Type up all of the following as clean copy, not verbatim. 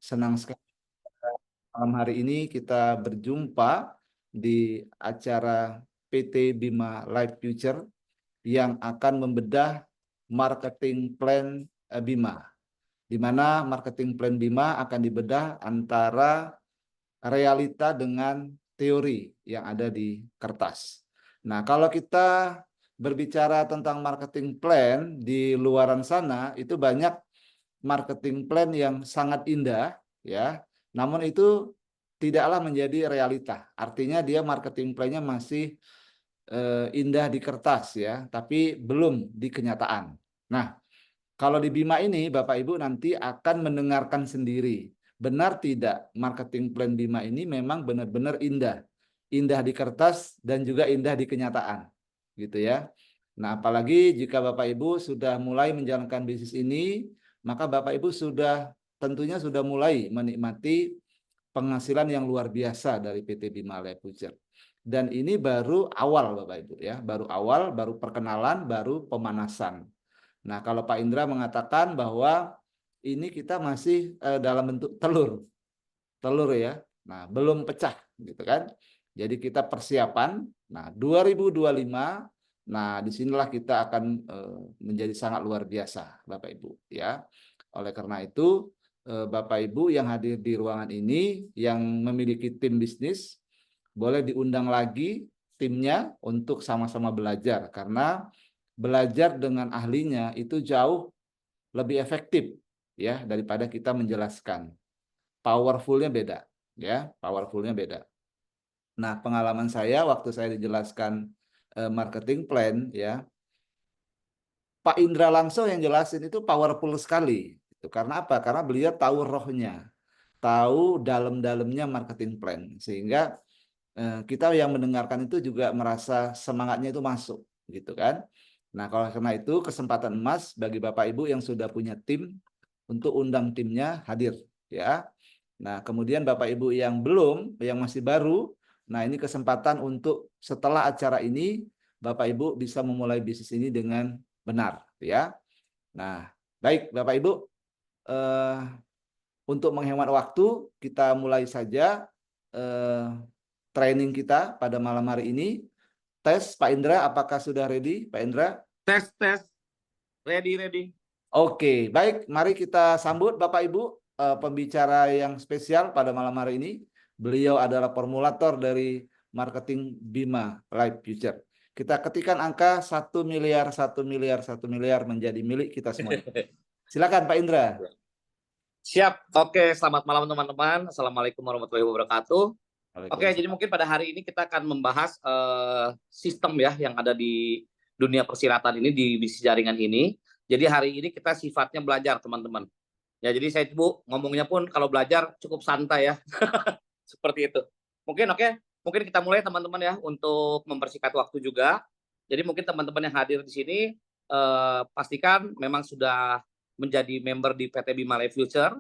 senang sekali malam hari ini kita berjumpa di acara PT Bima Life Future yang akan membedah marketing plan Bima, di mana marketing plan Bima akan dibedah antara realita dengan teori yang ada di kertas. Nah, kalau kita berbicara tentang marketing plan di luaran sana, itu banyak marketing plan yang sangat indah, ya. Namun itu tidaklah menjadi realita. Artinya dia marketing plan-nya masih indah di kertas, ya, tapi belum di kenyataan. Nah, kalau di Bima ini, Bapak Ibu nanti akan mendengarkan sendiri. Benar tidak marketing plan Bima ini memang benar-benar indah. Indah di kertas dan juga indah di kenyataan. Gitu ya. Nah, apalagi jika Bapak Ibu sudah mulai menjalankan bisnis ini, maka Bapak Ibu sudah tentunya sudah mulai menikmati penghasilan yang luar biasa dari PT Bima Life Future. Dan ini baru awal Bapak Ibu ya, baru awal, baru perkenalan, baru pemanasan. Nah, kalau Pak Indra mengatakan bahwa ini kita masih dalam bentuk telur, telur ya. Nah, belum pecah gitu kan. Jadi kita persiapan. Nah, 2025, nah disinilah kita akan menjadi sangat luar biasa, Bapak Ibu ya. Oleh karena itu, Bapak Ibu yang hadir di ruangan ini yang memiliki tim bisnis boleh diundang lagi timnya untuk sama-sama belajar karena belajar dengan ahlinya itu jauh lebih efektif ya daripada kita menjelaskan. Powerfulnya beda ya, powerfulnya beda. Nah, pengalaman saya waktu saya dijelaskan marketing plan ya, Pak Indra langsung yang jelasin itu powerful sekali. Itu karena apa? Karena beliau tahu rohnya, tahu dalam-dalamnya marketing plan sehingga kita yang mendengarkan itu juga merasa semangatnya itu masuk gitu kan. Nah, kalau karena itu kesempatan emas bagi Bapak Ibu yang sudah punya tim untuk undang timnya hadir ya. Nah, kemudian Bapak Ibu yang belum, yang masih baru, nah ini kesempatan untuk setelah acara ini Bapak Ibu bisa memulai bisnis ini dengan benar ya. Nah, baik Bapak Ibu, eh, untuk menghemat waktu kita mulai saja eh, training kita pada malam hari ini. Tes Pak Indra, apakah sudah ready Pak Indra? Tes, tes. Ready. Oke, baik. Mari kita sambut Bapak Ibu pembicara yang spesial pada malam hari ini. Beliau adalah formulator dari marketing Bima Life Future. Kita ketikkan angka 1 miliar, 1 miliar, 1 miliar menjadi milik kita semua. Silakan Pak Indra. Siap. Oke, selamat malam teman-teman. Assalamualaikum warahmatullahi wabarakatuh. Oke, jadi mungkin pada hari ini kita akan membahas sistem ya yang ada di dunia persilatan ini, di bisnis jaringan ini. Jadi hari ini kita sifatnya belajar teman-teman. Ya, jadi saya ngomongnya pun kalau belajar cukup santai ya. Seperti itu. Mungkin kita mulai teman-teman ya untuk mempersingkat waktu juga. Jadi mungkin teman-teman yang hadir di sini pastikan memang sudah menjadi member di PT Bima Life Future.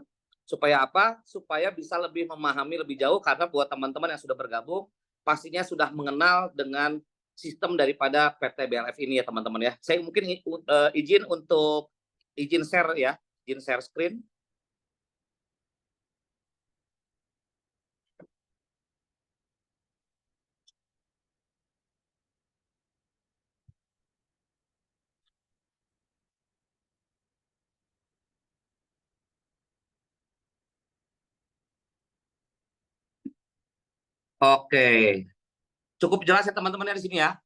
Supaya apa? Supaya bisa lebih memahami lebih jauh karena buat teman-teman yang sudah bergabung pastinya sudah mengenal dengan sistem daripada PT BLF ini ya teman-teman ya. Saya mungkin izin share ya, izin share screen. Oke, cukup jelas ya teman-teman ya di sini ya.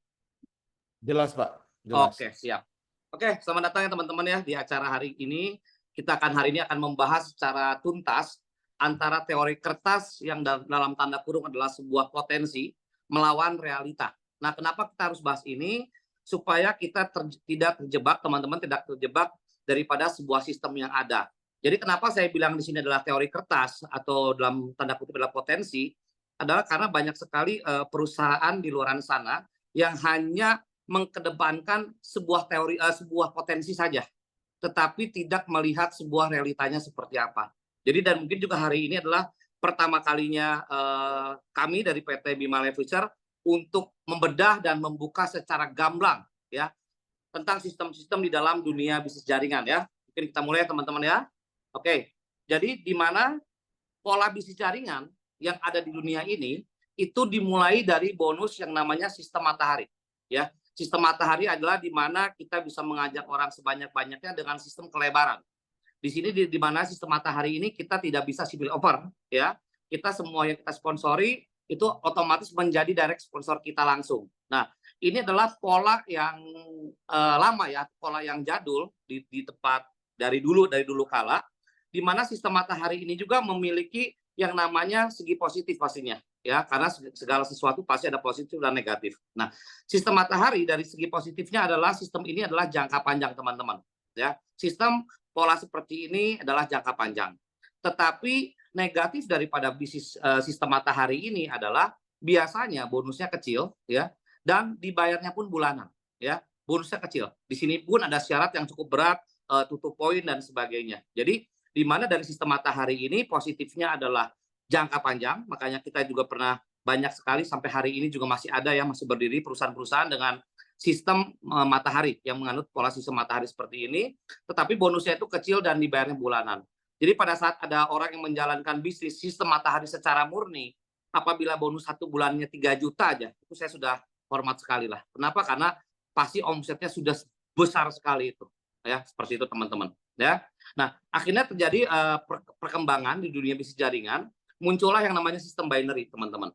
Jelas Pak, jelas. Oke, siap. Oke, selamat datang ya teman-teman ya di acara hari ini. Kita akan hari ini akan membahas secara tuntas antara teori kertas yang dalam tanda kurung adalah sebuah potensi melawan realita. Nah, kenapa kita harus bahas ini? Supaya kita tidak terjebak, teman-teman tidak terjebak daripada sebuah sistem yang ada. Jadi kenapa saya bilang di sini adalah teori kertas atau dalam tanda kutip adalah potensi, adalah karena banyak sekali perusahaan di luar sana yang hanya mengkedepankan sebuah teori, sebuah potensi saja, tetapi tidak melihat sebuah realitanya seperti apa. Jadi dan mungkin juga hari ini adalah pertama kalinya kami dari PT Bima Life Future untuk membedah dan membuka secara gamblang ya tentang sistem-sistem di dalam dunia bisnis jaringan ya. Mungkin kita mulai teman-teman ya. Oke. Jadi di mana pola bisnis jaringan yang ada di dunia ini itu dimulai dari bonus yang namanya sistem matahari. Ya, sistem matahari adalah di mana kita bisa mengajak orang sebanyak-banyaknya dengan sistem kelebaran. Di sini di mana sistem matahari ini kita tidak bisa spill over, ya. Kita semua yang kita sponsori itu otomatis menjadi direct sponsor kita langsung. Nah, ini adalah pola yang lama ya, pola yang jadul di tempat dari dulu kala, di mana sistem matahari ini juga memiliki yang namanya segi positif pastinya, ya, karena segala sesuatu pasti ada positif dan negatif. Nah, sistem matahari dari segi positifnya adalah sistem ini adalah jangka panjang, teman-teman. Ya, sistem pola seperti ini adalah jangka panjang. Tetapi negatif daripada bisnis sistem matahari ini adalah biasanya bonusnya kecil, ya, dan dibayarnya pun bulanan, ya. Bonusnya kecil. Di sini pun ada syarat yang cukup berat, tutup poin dan sebagainya. Jadi di mana dari sistem matahari ini positifnya adalah jangka panjang, makanya kita juga pernah banyak sekali sampai hari ini juga masih ada ya, masih berdiri perusahaan-perusahaan dengan sistem matahari yang menganut pola sistem matahari seperti ini, tetapi bonusnya itu kecil dan dibayarnya bulanan. Jadi pada saat ada orang yang menjalankan bisnis sistem matahari secara murni, apabila bonus 1 bulannya 3 juta aja, itu saya sudah hormat sekali lah. Kenapa? Karena pasti omsetnya sudah besar sekali itu. Ya, seperti itu teman-teman. Ya. Nah, akhirnya terjadi perkembangan di dunia bisnis jaringan, muncullah yang namanya sistem binary, teman-teman.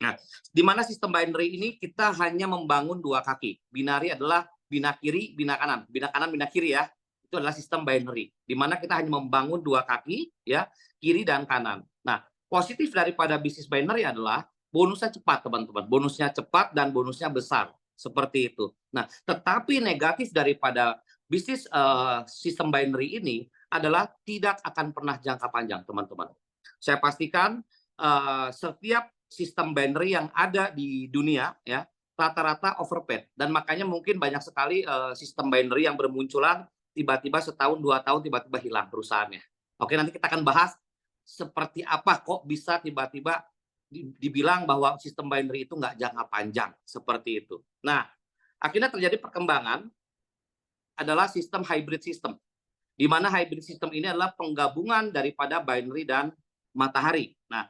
Nah, di mana sistem binary ini kita hanya membangun 2 kaki. Binary adalah bina kiri, bina kanan. Bina kanan, bina kiri ya. Itu adalah sistem binary. Di mana kita hanya membangun 2 kaki, ya, kiri dan kanan. Nah, positif daripada bisnis binary adalah bonusnya cepat, teman-teman. Bonusnya cepat dan bonusnya besar. Seperti itu. Nah, tetapi negatif daripada bisnis sistem binary ini adalah tidak akan pernah jangka panjang, teman-teman. Saya pastikan setiap sistem binary yang ada di dunia ya rata-rata overpaid, dan makanya mungkin banyak sekali sistem binary yang bermunculan tiba-tiba setahun 2 tahun tiba-tiba hilang perusahaannya. Oke, nanti kita akan bahas seperti apa kok bisa tiba-tiba dibilang bahwa sistem binary itu nggak jangka panjang seperti itu. Nah, akhirnya terjadi perkembangan adalah sistem hybrid system, di mana hybrid system ini adalah penggabungan daripada binary dan matahari. Nah,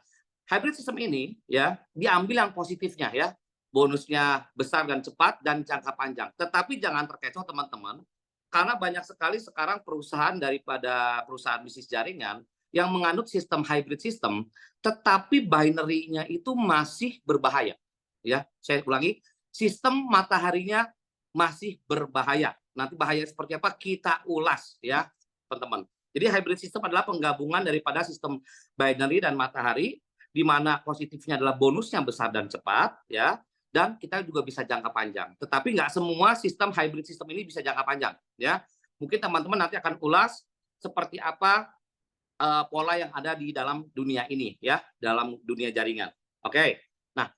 hybrid system ini ya diambil yang positifnya ya, bonusnya besar dan cepat dan jangka panjang. Tetapi jangan terkecoh teman-teman, karena banyak sekali sekarang perusahaan daripada perusahaan bisnis jaringan yang menganut sistem hybrid system, tetapi binary-nya itu masih berbahaya. Ya, saya ulangi, sistem mataharinya masih berbahaya. Nanti bahaya seperti apa kita ulas ya, teman-teman. Jadi hybrid system adalah penggabungan daripada sistem binary dan matahari, di mana positifnya adalah bonusnya besar dan cepat, ya, dan kita juga bisa jangka panjang. Tetapi nggak semua sistem hybrid system ini bisa jangka panjang, ya. Mungkin teman-teman nanti akan ulas seperti apa pola yang ada di dalam dunia ini, ya, dalam dunia jaringan. Oke. Nah,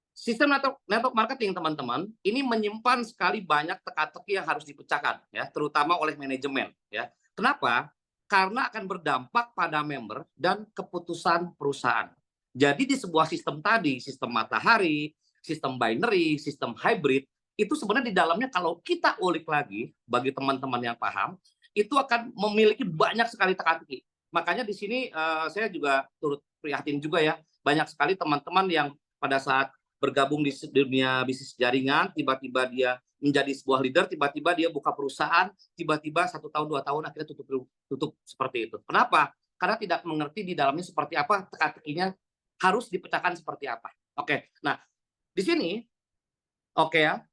sistem network marketing teman-teman ini menyimpan sekali banyak teka-teki yang harus dipecahkan, ya, terutama oleh manajemen, ya. Kenapa? Karena akan berdampak pada member dan keputusan perusahaan. Jadi di sebuah sistem tadi, sistem matahari, sistem binary, sistem hybrid, itu sebenarnya di dalamnya kalau kita ulik lagi, bagi teman-teman yang paham, itu akan memiliki banyak sekali teka-teki. Makanya di sini saya juga turut prihatin juga ya, banyak sekali teman-teman yang pada saat bergabung di dunia bisnis jaringan, tiba-tiba dia menjadi sebuah leader, tiba-tiba dia buka perusahaan, tiba-tiba 1 tahun 2 tahun akhirnya tutup seperti itu. Kenapa? Karena tidak mengerti di dalamnya seperti apa, teka-tekinya harus dipecahkan seperti apa. Oke, nah di sini oke ya,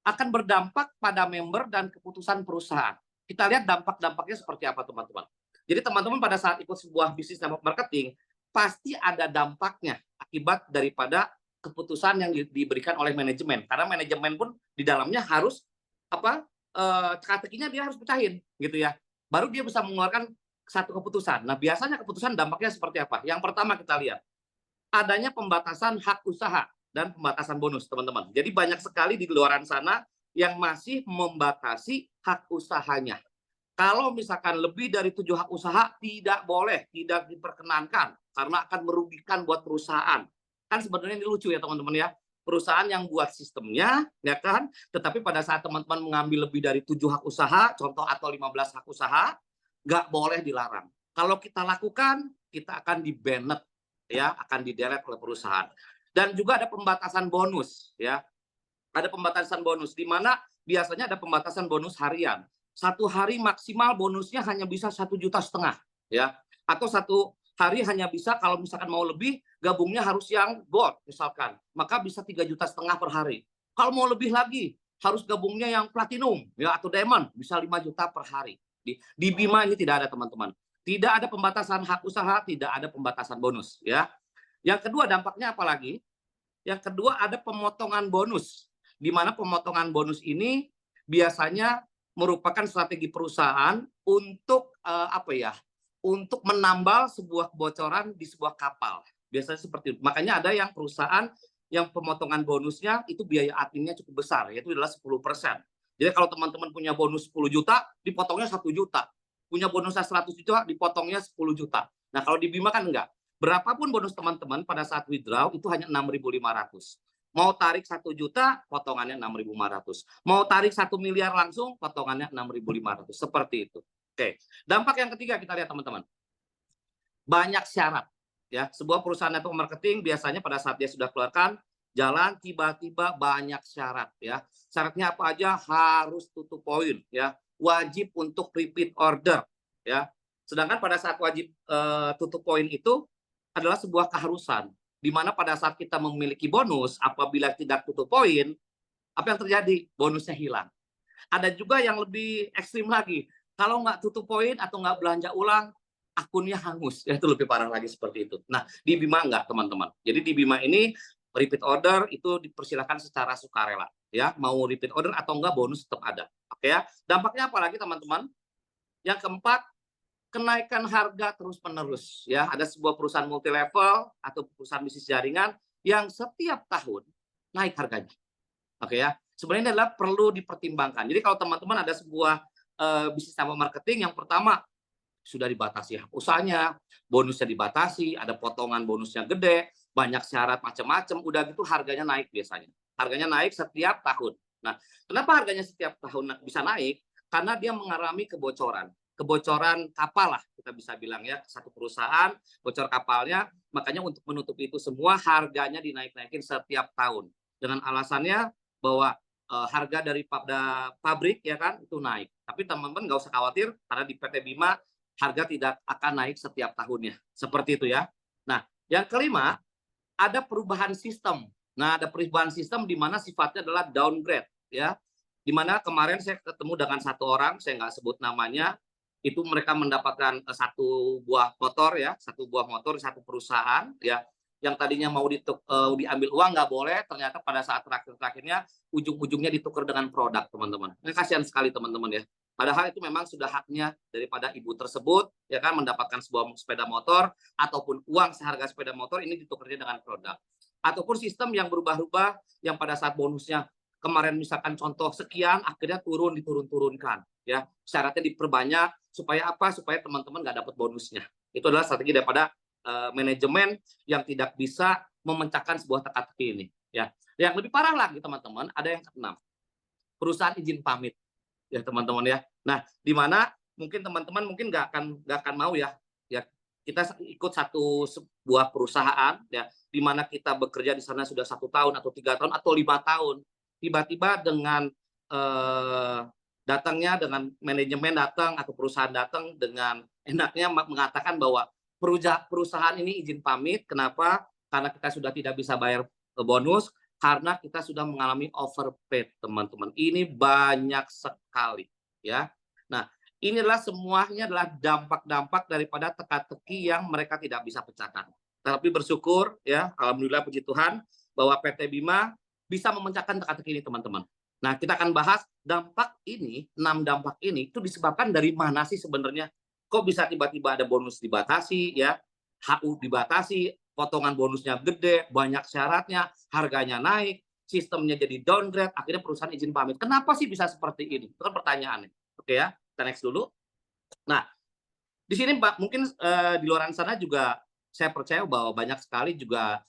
akan berdampak pada member dan keputusan perusahaan. Kita lihat dampak-dampaknya seperti apa teman-teman. Jadi teman-teman pada saat ikut sebuah bisnis network marketing, pasti ada dampaknya akibat daripada keputusan yang diberikan oleh manajemen, karena manajemen pun di dalamnya harus teka-tekinya dia harus pecahin gitu ya, baru dia bisa mengeluarkan satu keputusan. Nah, biasanya keputusan dampaknya seperti apa? Yang pertama kita lihat adanya pembatasan hak usaha dan pembatasan bonus, teman-teman. Jadi banyak sekali di luaran sana yang masih membatasi hak usahanya. Kalau misalkan lebih dari 7 hak usaha tidak boleh, tidak diperkenankan karena akan merugikan buat perusahaan. Kan sebenarnya ini lucu ya teman-teman ya. Perusahaan yang buat sistemnya ya kan, tetapi pada saat teman-teman mengambil lebih dari 7 hak usaha, contoh atau 15 hak usaha, nggak boleh dilarang. Kalau kita lakukan kita akan di-banned ya, akan di-delete oleh perusahaan. Dan juga ada pembatasan bonus ya. Ada pembatasan bonus di mana biasanya ada pembatasan bonus harian. Satu hari maksimal bonusnya hanya bisa 1,5 juta ya. Atau satu hari hanya bisa kalau misalkan mau lebih gabungnya harus yang gold misalkan. Maka bisa 3,5 juta per hari. Kalau mau lebih lagi harus gabungnya yang platinum ya atau diamond bisa 5 juta per hari. Di Bima ini tidak ada teman-teman. Tidak ada pembatasan hak usaha, tidak ada pembatasan bonus ya. Yang kedua dampaknya apa lagi? Yang kedua ada pemotongan bonus. Di mana pemotongan bonus ini biasanya merupakan strategi perusahaan untuk untuk menambal sebuah kebocoran di sebuah kapal. Biasanya seperti itu. Makanya ada yang perusahaan yang pemotongan bonusnya itu biaya adminnya cukup besar, yaitu adalah 10%. Jadi kalau teman-teman punya bonus 10 juta, dipotongnya 1 juta. Punya bonusnya 100 juta, dipotongnya 10 juta. Nah kalau di Bima kan enggak. Berapapun bonus teman-teman pada saat withdraw itu hanya 6.500. Mau tarik 1 juta, potongannya 6.500. Mau tarik 1 miliar langsung, potongannya 6.500. Seperti itu. Oke. Dampak yang ketiga kita lihat teman-teman. Banyak syarat. Ya, sebuah perusahaan network marketing biasanya pada saat dia sudah keluarkan jalan tiba-tiba banyak syarat ya. Syaratnya apa aja? Harus tutup poin ya. Wajib untuk repeat order ya. Sedangkan pada saat wajib tutup poin itu adalah sebuah keharusan di mana pada saat kita memiliki bonus apabila tidak tutup poin, apa yang terjadi? Bonusnya hilang. Ada juga yang lebih ekstrim lagi. Kalau nggak tutup poin atau nggak belanja ulang, akunnya hangus. Ya, itu lebih parah lagi seperti itu. Nah, di Bima nggak, teman-teman. Jadi di Bima ini repeat order itu dipersilakan secara sukarela. Ya, mau repeat order atau enggak bonus tetap ada. Oke ya. Dampaknya apa lagi, teman-teman? Yang keempat, kenaikan harga terus-menerus. Ya, ada sebuah perusahaan multi level atau perusahaan bisnis jaringan yang setiap tahun naik harganya. Oke ya. Sebenarnya ini adalah perlu dipertimbangkan. Jadi kalau teman-teman ada sebuah bisnis network marketing, yang pertama sudah dibatasi hak usahanya, bonusnya dibatasi, ada potongan bonusnya gede, banyak syarat macam-macam, udah gitu harganya naik biasanya. Harganya naik setiap tahun. Nah, kenapa harganya setiap tahun bisa naik? Karena dia mengalami kebocoran. Kebocoran kapal lah kita bisa bilang ya, satu perusahaan bocor kapalnya, makanya untuk menutupi itu semua harganya dinaik-naikin setiap tahun dengan alasannya bahwa harga dari pabrik ya kan itu naik. Tapi teman-teman nggak usah khawatir karena di PT Bima harga tidak akan naik setiap tahunnya. Seperti itu ya. Nah, yang kelima ada perubahan sistem. Nah, ada perubahan sistem di mana sifatnya adalah downgrade ya. Di mana kemarin saya ketemu dengan satu orang, saya nggak sebut namanya, itu mereka mendapatkan satu buah motor ya, satu buah motor satu perusahaan ya, yang tadinya mau diambil uang nggak boleh, ternyata pada saat terakhir-terakhirnya ujung-ujungnya ditukar dengan produk, teman-teman. Ini kasihan sekali teman-teman ya. Padahal itu memang sudah haknya daripada ibu tersebut ya kan, mendapatkan sebuah sepeda motor ataupun uang seharga sepeda motor ini ditukarnya dengan produk. Ataupun sistem yang berubah-ubah yang pada saat bonusnya kemarin misalkan contoh sekian akhirnya diturun-turunkan ya. Syaratnya diperbanyak supaya apa? Supaya teman-teman nggak dapat bonusnya. Itu adalah strategi daripada manajemen yang tidak bisa memecahkan sebuah teka-teki ini ya. Yang lebih parah lagi teman-teman, ada yang keenam. Perusahaan izin pamit ya teman-teman ya. Nah, di mana mungkin teman-teman mungkin nggak akan mau ya kita ikut sebuah perusahaan ya, di mana kita bekerja di sana sudah 1 tahun atau 3 tahun atau 5 tahun, tiba-tiba dengan datangnya dengan manajemen datang atau perusahaan datang dengan enaknya mengatakan bahwa perusahaan ini izin pamit. Kenapa? Karena kita sudah tidak bisa bayar bonus, karena kita sudah mengalami overpaid, teman-teman. Ini banyak sekali ya. Nah, inilah semuanya adalah dampak-dampak daripada teka-teki yang mereka tidak bisa pecahkan. Tapi bersyukur ya, alhamdulillah puji Tuhan bahwa PT Bima bisa memecahkan teka-teki ini, teman-teman. Nah, kita akan bahas dampak ini, 6 dampak ini itu disebabkan dari mana sih sebenarnya? Kok bisa tiba-tiba ada bonus dibatasi ya, HU dibatasi, potongan bonusnya gede, banyak syaratnya, harganya naik, sistemnya jadi downgrade, akhirnya perusahaan izin pamit. Kenapa sih bisa seperti ini? Itu kan pertanyaannya. Oke ya, kita next dulu. Nah, di sini Pak, mungkin di luar sana juga saya percaya bahwa banyak sekali juga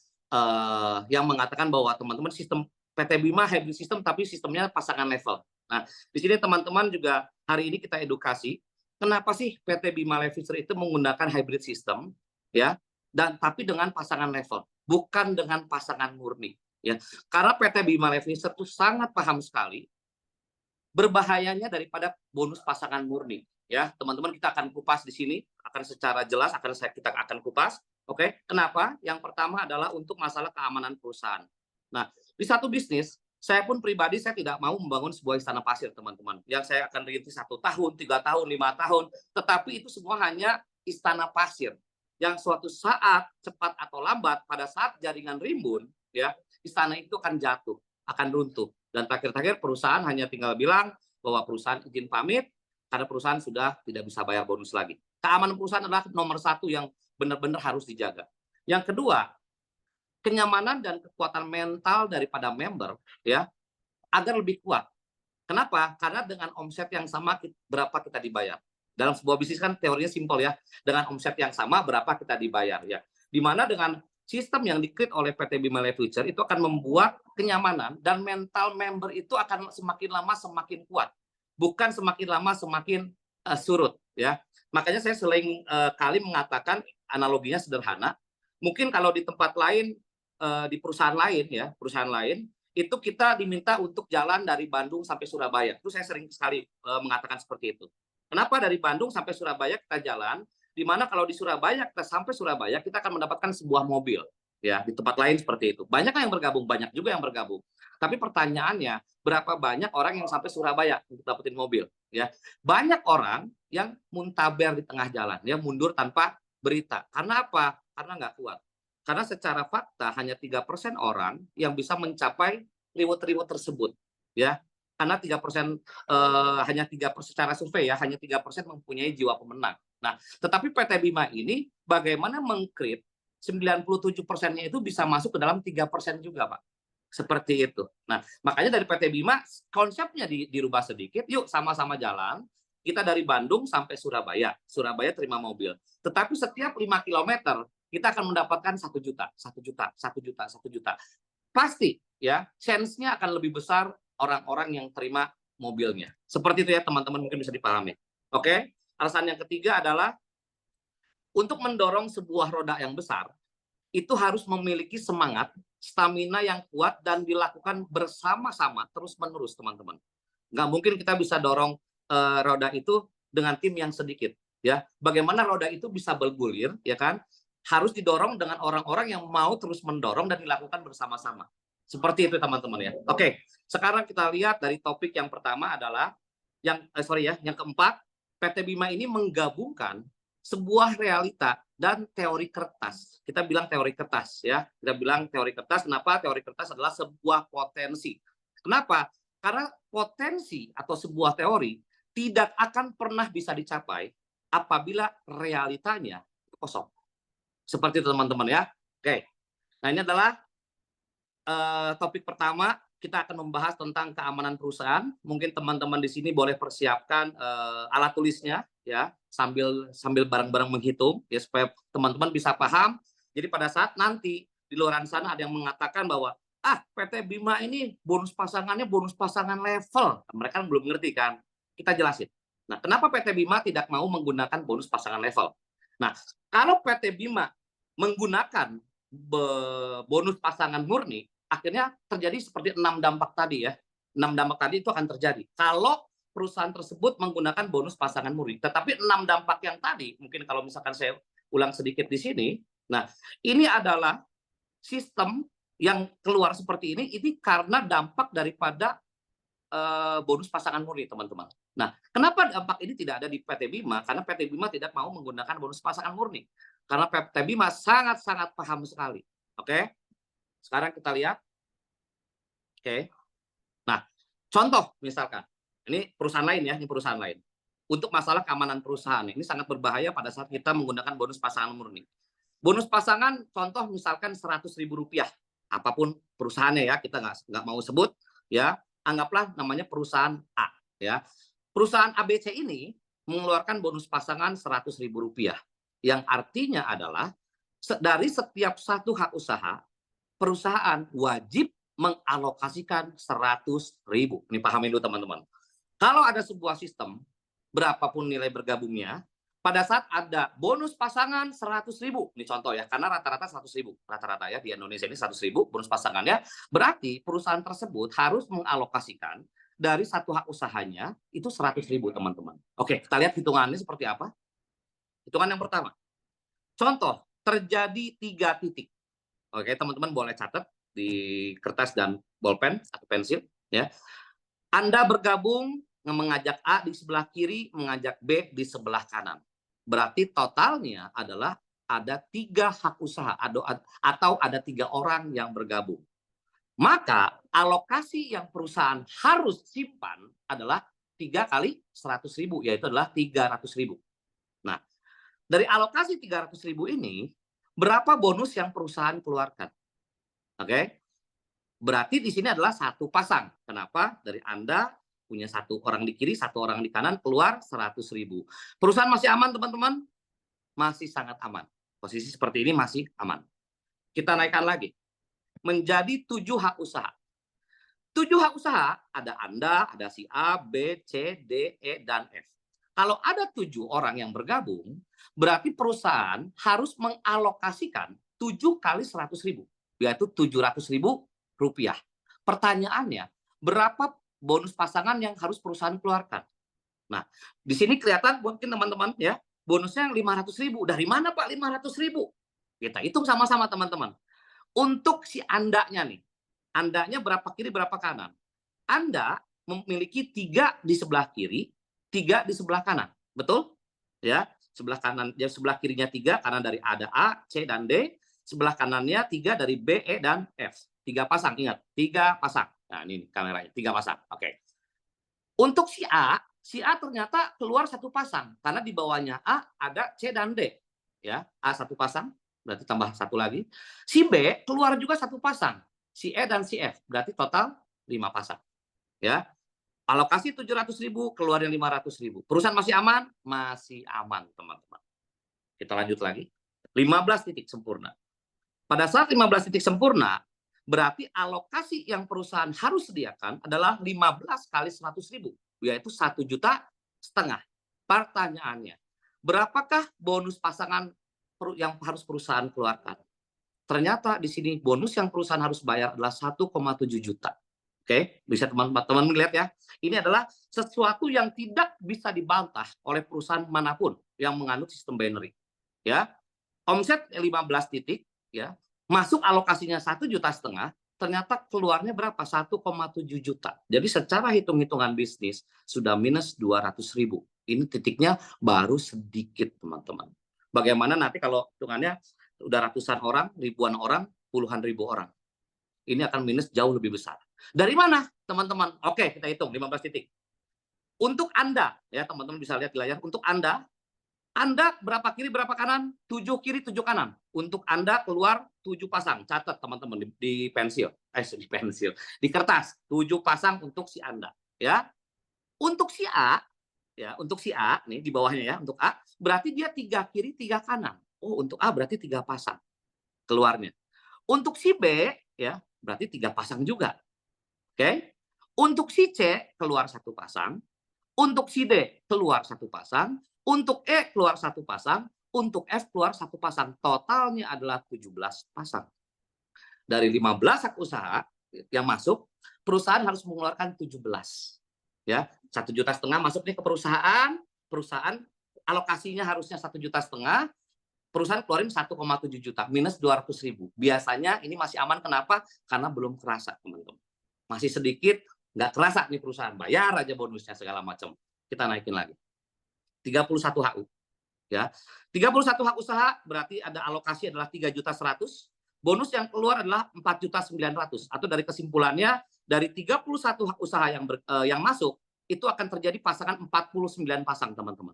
yang mengatakan bahwa teman-teman sistem PT Bima hybrid system, tapi sistemnya pasangan level. Nah, di sini teman-teman juga hari ini kita edukasi, kenapa sih PT Bima Life Future itu menggunakan hybrid system? ya, dan tapi dengan pasangan level, bukan dengan pasangan murni, ya. Karena PT Bima Life Insurance itu sangat paham sekali berbahayanya daripada bonus pasangan murni, ya. Teman-teman, kita akan kupas di sini, akan secara jelas kita akan kupas. Oke, kenapa? Yang pertama adalah untuk masalah keamanan perusahaan. Nah, di satu bisnis, saya pun pribadi saya tidak mau membangun sebuah istana pasir, teman-teman. Yang saya akan rintis 1 tahun, 3 tahun, 5 tahun, tetapi itu semua hanya istana pasir. Yang suatu saat, cepat atau lambat, pada saat jaringan rimbun, ya, istana itu akan jatuh, akan runtuh. Dan terakhir-terakhir perusahaan hanya tinggal bilang bahwa perusahaan izin pamit karena perusahaan sudah tidak bisa bayar bonus lagi. Keamanan perusahaan adalah nomor 1 yang benar-benar harus dijaga. Yang kedua, kenyamanan dan kekuatan mental daripada member, ya, agar lebih kuat. Kenapa? Karena dengan omset yang sama berapa kita dibayar. Dalam sebuah bisnis kan teorinya simpel, ya. Dengan omset yang sama berapa kita dibayar, ya. Di mana dengan sistem yang di-create oleh PT Bima Life Future itu akan membuat kenyamanan dan mental member itu akan semakin lama semakin kuat. Bukan semakin lama semakin surut, ya. Makanya saya sering kali mengatakan analoginya sederhana. Mungkin kalau di tempat lain, di perusahaan lain, ya, perusahaan lain itu kita diminta untuk jalan dari Bandung sampai Surabaya. Itu saya sering sekali mengatakan seperti itu. Kenapa dari Bandung sampai Surabaya kita jalan? Di mana kalau di Surabaya kita sampai Surabaya kita akan mendapatkan sebuah mobil, ya. Di tempat lain seperti itu. Banyak yang bergabung, banyak juga yang bergabung. Tapi pertanyaannya, berapa banyak orang yang sampai Surabaya untuk dapetin mobil, ya? Banyak orang yang muntaber di tengah jalan, ya, mundur tanpa berita. Karena apa? Karena nggak kuat. Karena secara fakta hanya 3% orang yang bisa mencapai reward-reward tersebut, ya. Karena 3% hanya 3% secara survei, ya, hanya 3% mempunyai jiwa pemenang. Nah, tetapi PT Bima ini bagaimana meng-create 97%-nya itu bisa masuk ke dalam 3% juga, Pak. Seperti itu. Nah, makanya dari PT Bima konsepnya dirubah sedikit, yuk sama-sama jalan. Kita dari Bandung sampai Surabaya. Surabaya terima mobil. Tetapi setiap 5 kilometer kita akan mendapatkan 1 juta, 1 juta, 1 juta, 1 juta. Pasti, ya, chance-nya akan lebih besar orang-orang yang terima mobilnya. Seperti itu, ya, teman-teman, mungkin bisa dipahami. Oke? Alasan yang ketiga adalah untuk mendorong sebuah roda yang besar, itu harus memiliki semangat, stamina yang kuat, dan dilakukan bersama-sama, terus-menerus, teman-teman. Nggak mungkin kita bisa dorong roda itu dengan tim yang sedikit, ya. Bagaimana roda itu bisa bergulir, ya kan? Harus didorong dengan orang-orang yang mau terus mendorong dan dilakukan bersama-sama. Seperti itu, teman-teman, ya. Oke, sekarang kita lihat dari topik yang pertama adalah yang keempat, PT Bima ini menggabungkan sebuah realita dan teori kertas. Kita bilang teori kertas, ya. Kita bilang teori kertas. Kenapa? Teori kertas adalah sebuah potensi. Kenapa? Karena potensi atau sebuah teori tidak akan pernah bisa dicapai apabila realitanya kosong. Seperti itu, teman-teman, ya. Oke. Nah, ini adalah topik pertama. Kita akan membahas tentang keamanan perusahaan. Mungkin teman-teman di sini boleh persiapkan alat tulisnya, ya, sambil bareng-bareng menghitung, ya, supaya teman-teman bisa paham. Jadi pada saat nanti di luar sana ada yang mengatakan bahwa PT Bima ini bonus pasangannya bonus pasangan level. Mereka belum ngerti, kan? Kita jelasin. Nah, kenapa PT Bima tidak mau menggunakan bonus pasangan level? Nah, kalau PT Bima menggunakan bonus pasangan murni, akhirnya terjadi seperti 6 dampak tadi, ya. 6 dampak tadi itu akan terjadi kalau perusahaan tersebut menggunakan bonus pasangan murni. Tetapi 6 dampak yang tadi, mungkin kalau misalkan saya ulang sedikit di sini, nah, ini adalah sistem yang keluar seperti ini karena dampak daripada bonus pasangan murni, teman-teman. Nah, kenapa dampak ini tidak ada di PT Bima? Karena PT Bima tidak mau menggunakan bonus pasangan murni. Karena PT Bima sangat-sangat paham sekali. Oke? Sekarang kita lihat. Oke. Nah, contoh misalkan, ini perusahaan lain, ya, ini perusahaan lain. Untuk masalah keamanan perusahaan, ini sangat berbahaya pada saat kita menggunakan bonus pasangan murni. Bonus pasangan, contoh misalkan Rp100.000, apapun perusahaannya, ya, kita nggak mau sebut, ya. Anggaplah namanya perusahaan A, ya. Perusahaan ABC ini mengeluarkan bonus pasangan Rp100.000, yang artinya adalah dari setiap satu hak usaha, perusahaan wajib mengalokasikan 100.000. Ini pahamin dulu, teman-teman. Kalau ada sebuah sistem, berapapun nilai bergabungnya, pada saat ada bonus pasangan 100.000, ini contoh ya, karena rata-rata 100.000, rata-rata ya di Indonesia ini 100.000 bonus pasangannya, berarti perusahaan tersebut harus mengalokasikan dari satu hak usahanya itu 100.000 teman-teman. Oke, kita lihat hitungannya seperti apa. Hitungan yang pertama, contoh terjadi 3 titik. Oke, teman-teman boleh catat di kertas dan bolpen atau pensil ya. Anda bergabung mengajak A di sebelah kiri, mengajak B di sebelah kanan. Berarti totalnya adalah ada 3 hak usaha atau ada 3 orang yang bergabung. Maka alokasi yang perusahaan harus simpan adalah 3 kali 100.000, yaitu adalah 300.000. Nah, dari alokasi 300.000 ini, berapa bonus yang perusahaan keluarkan? Oke, berarti di sini adalah satu pasang. Kenapa? Dari Anda punya satu orang di kiri, satu orang di kanan, keluar 100.000. Perusahaan masih aman, teman-teman? Masih sangat aman. Posisi seperti ini masih aman. Kita naikkan lagi. Menjadi 7 hak usaha. 7 hak usaha, ada Anda, ada si A, B, C, D, E, dan F. Kalau ada 7 orang yang bergabung, berarti perusahaan harus mengalokasikan 7 kali 100.000, yaitu 700.000 rupiah. Pertanyaannya, berapa bonus pasangan yang harus perusahaan keluarkan? Nah, di sini kelihatan mungkin teman-teman ya, bonusnya yang 500.000. Dari mana Pak 500.000? Kita hitung sama-sama teman-teman. Untuk si Andanya nih, Andanya berapa kiri berapa kanan? Anda memiliki 3 di sebelah kiri, 3 di sebelah kanan. Betul? Ya, sebelah kanan, ya sebelah kirinya 3 karena dari ada A, C, dan D. Sebelah kanannya 3 dari B, E, dan F. 3 pasang, ingat, 3 pasang. Nah, ini kameranya, 3 pasang. Oke. Untuk si A ternyata keluar 1 pasang karena di bawahnya A ada C dan D. Ya, A 1 pasang, berarti tambah 1 lagi. Si B keluar juga 1 pasang. Si E dan si F, berarti total 5 pasang. Ya. Alokasi 700.000, keluar yang 500.000. Perusahaan masih aman? Masih aman, teman-teman. Kita lanjut lagi. 15 titik sempurna. Pada saat 15 titik sempurna, berarti alokasi yang perusahaan harus sediakan adalah 15 kali 100.000, yaitu 1,5 juta. Pertanyaannya, berapakah bonus pasangan yang harus perusahaan keluarkan? Ternyata di sini bonus yang perusahaan harus bayar adalah 1,7 juta. Oke, bisa teman-teman melihat ya. Ini adalah sesuatu yang tidak bisa dibantah oleh perusahaan manapun yang menganut sistem binary. Ya, omset 15 titik, ya, masuk alokasinya 1,5 juta, ternyata keluarnya berapa? 1,7 juta. Jadi secara hitung-hitungan bisnis sudah minus 200.000. Ini titiknya baru sedikit, teman-teman. Bagaimana nanti kalau hitungannya udah ratusan orang, ribuan orang, puluhan ribu orang. Ini akan minus jauh lebih besar. Dari mana, teman-teman? Oke, kita hitung 15 titik. Untuk Anda, ya teman-teman bisa lihat di layar, untuk Anda berapa kiri, berapa kanan? 7 kiri, 7 kanan. Untuk Anda keluar 7 pasang. Catat teman-teman di pensil. Di pensil. Di kertas. 7 pasang untuk si Anda. Ya. Untuk si A, ya, untuk si A, nih di bawahnya ya, untuk A, berarti dia 3 kiri, 3 kanan. Oh, untuk A berarti 3 pasang keluarnya. Untuk si B, ya, berarti 3 pasang juga. Oke. Untuk si C keluar 1 pasang. Untuk si D keluar 1 pasang. Untuk E keluar 1 pasang. Untuk F keluar 1 pasang. Totalnya adalah 17 pasang. Dari 15 hak usaha yang masuk, perusahaan harus mengeluarkan 17. Ya, 1,5 juta masuk nih ke perusahaan. Perusahaan alokasinya harusnya 1,5 juta. Perusahaan keluarin 1,7 juta, minus 200.000. Biasanya ini masih aman, kenapa? Karena belum kerasa, teman-teman. Masih sedikit, nggak kerasa nih perusahaan. Bayar aja bonusnya segala macam. Kita naikin lagi. 31 HU. Ya. 31 hak usaha berarti ada alokasi adalah 3.100.000. Bonus yang keluar adalah 4.900.000. Atau dari kesimpulannya, dari 31 hak usaha yang masuk, itu akan terjadi pasangan 49 pasang, teman-teman.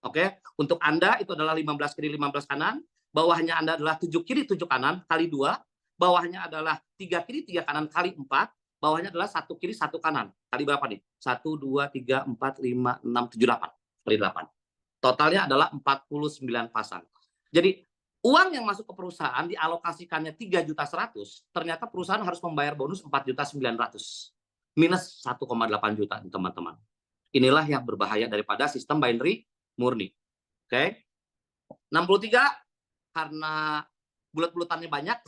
Oke, untuk Anda itu adalah 15 kiri, 15 kanan. Bawahnya Anda adalah 7 kiri, 7 kanan kali 2. Bawahnya adalah 3 kiri, 3 kanan kali 4. Bawahnya adalah 1 kiri, 1 kanan. Kali berapa nih? 1, 2, 3, 4, 5, 6, 7, 8. Kali 8. Totalnya adalah 49 pasang. Jadi uang yang masuk ke perusahaan dialokasikannya 3.100.000, ternyata perusahaan harus membayar bonus 4.900.000. Minus 1,8 juta, teman-teman. Inilah yang berbahaya daripada sistem binary murni. Oke. 63 karena bulat-bulatannya banyak.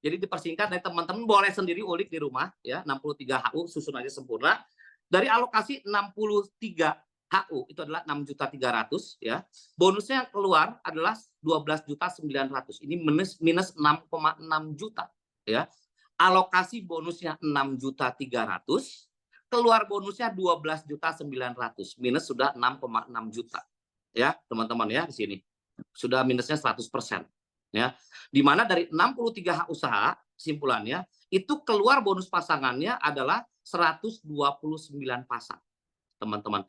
Jadi dipersingkat, dari teman-teman boleh sendiri ulik di rumah ya, 63 HU susun aja sempurna. Dari alokasi 63 HU itu adalah 6.300.000 ya. Bonusnya yang keluar adalah 12.900.000. Ini minus 6,6 juta ya. Alokasi bonusnya 6.300.000, keluar bonusnya 12.900.000. Minus sudah 6,6 juta. Ya, teman-teman ya di sini. Sudah minusnya 100%. Ya, di mana dari 63 hak usaha, kesimpulannya itu keluar bonus pasangannya adalah 129 pasang, teman-teman.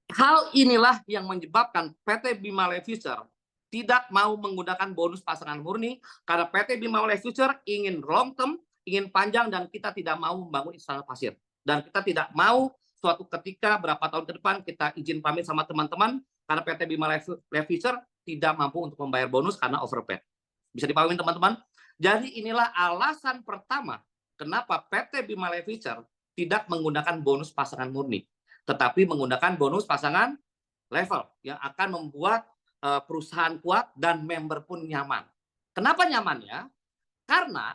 Hal inilah yang menyebabkan PT Bima Life Future tidak mau menggunakan bonus pasangan murni, karena PT Bima Life Future ingin long term, ingin panjang, dan kita tidak mau membangun istana pasir. Dan kita tidak mau suatu ketika berapa tahun ke depan kita izin pamit sama teman-teman karena PT Bima Life Future tidak mampu untuk membayar bonus karena overpaid. Bisa dipahami teman-teman? Jadi inilah alasan pertama kenapa PT Bima Life Future tidak menggunakan bonus pasangan murni, tetapi menggunakan bonus pasangan level yang akan membuat perusahaan kuat dan member pun nyaman. Kenapa nyamannya? Karena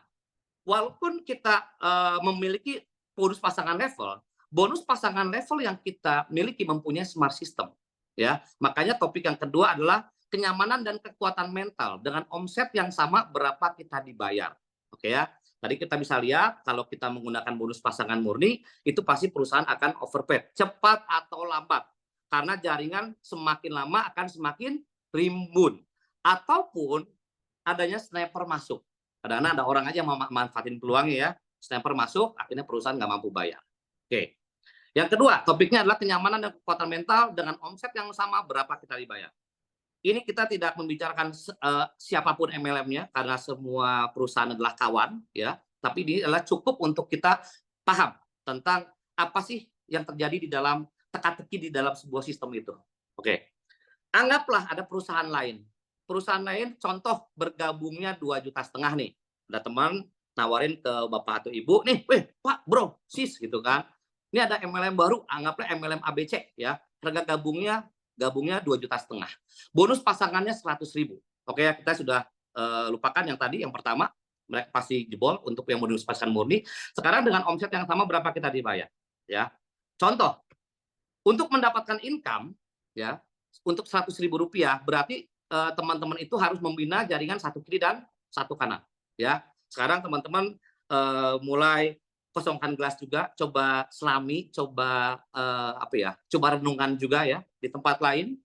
walaupun kita memiliki bonus pasangan level yang kita miliki mempunyai smart system. Ya, makanya topik yang kedua adalah kenyamanan dan kekuatan mental. Dengan omset yang sama, berapa kita dibayar. Oke ya. Tadi kita bisa lihat kalau kita menggunakan bonus pasangan murni, itu pasti perusahaan akan overpaid, cepat atau lambat. Karena jaringan semakin lama akan semakin rimbun. Ataupun adanya sniper masuk. Kadang-kadang ada orang aja yang manfaatin peluangnya ya. Sniper masuk, akhirnya perusahaan nggak mampu bayar. Oke. Yang kedua, topiknya adalah kenyamanan dan kekuatan mental. Dengan omset yang sama, berapa kita dibayar. Ini kita tidak membicarakan siapapun MLM-nya karena semua perusahaan adalah kawan ya, tapi ini adalah cukup untuk kita paham tentang apa sih yang terjadi di dalam teka-teki di dalam sebuah sistem itu. Oke. Anggaplah ada perusahaan lain. Perusahaan lain contoh bergabungnya 2,5 juta nih. Ada teman nawarin ke Bapak atau Ibu, nih, Pak, Bro, Sis gitu kan. Ini ada MLM baru, anggaplah MLM ABC ya. Harga gabungnya 2,5 juta. Bonus pasangannya 100.000. Oke ya, kita sudah lupakan yang tadi, yang pertama, mereka pasti jebol untuk yang bonus pasangan murni. Sekarang dengan omset yang sama berapa kita dibayar? Ya, contoh, untuk mendapatkan income, ya, untuk 100.000 rupiah, berarti teman-teman itu harus membina jaringan satu kiri dan satu kanan. Ya, sekarang teman-teman mulai kosongkan gelas juga, coba selami, coba coba renungkan juga ya di tempat lain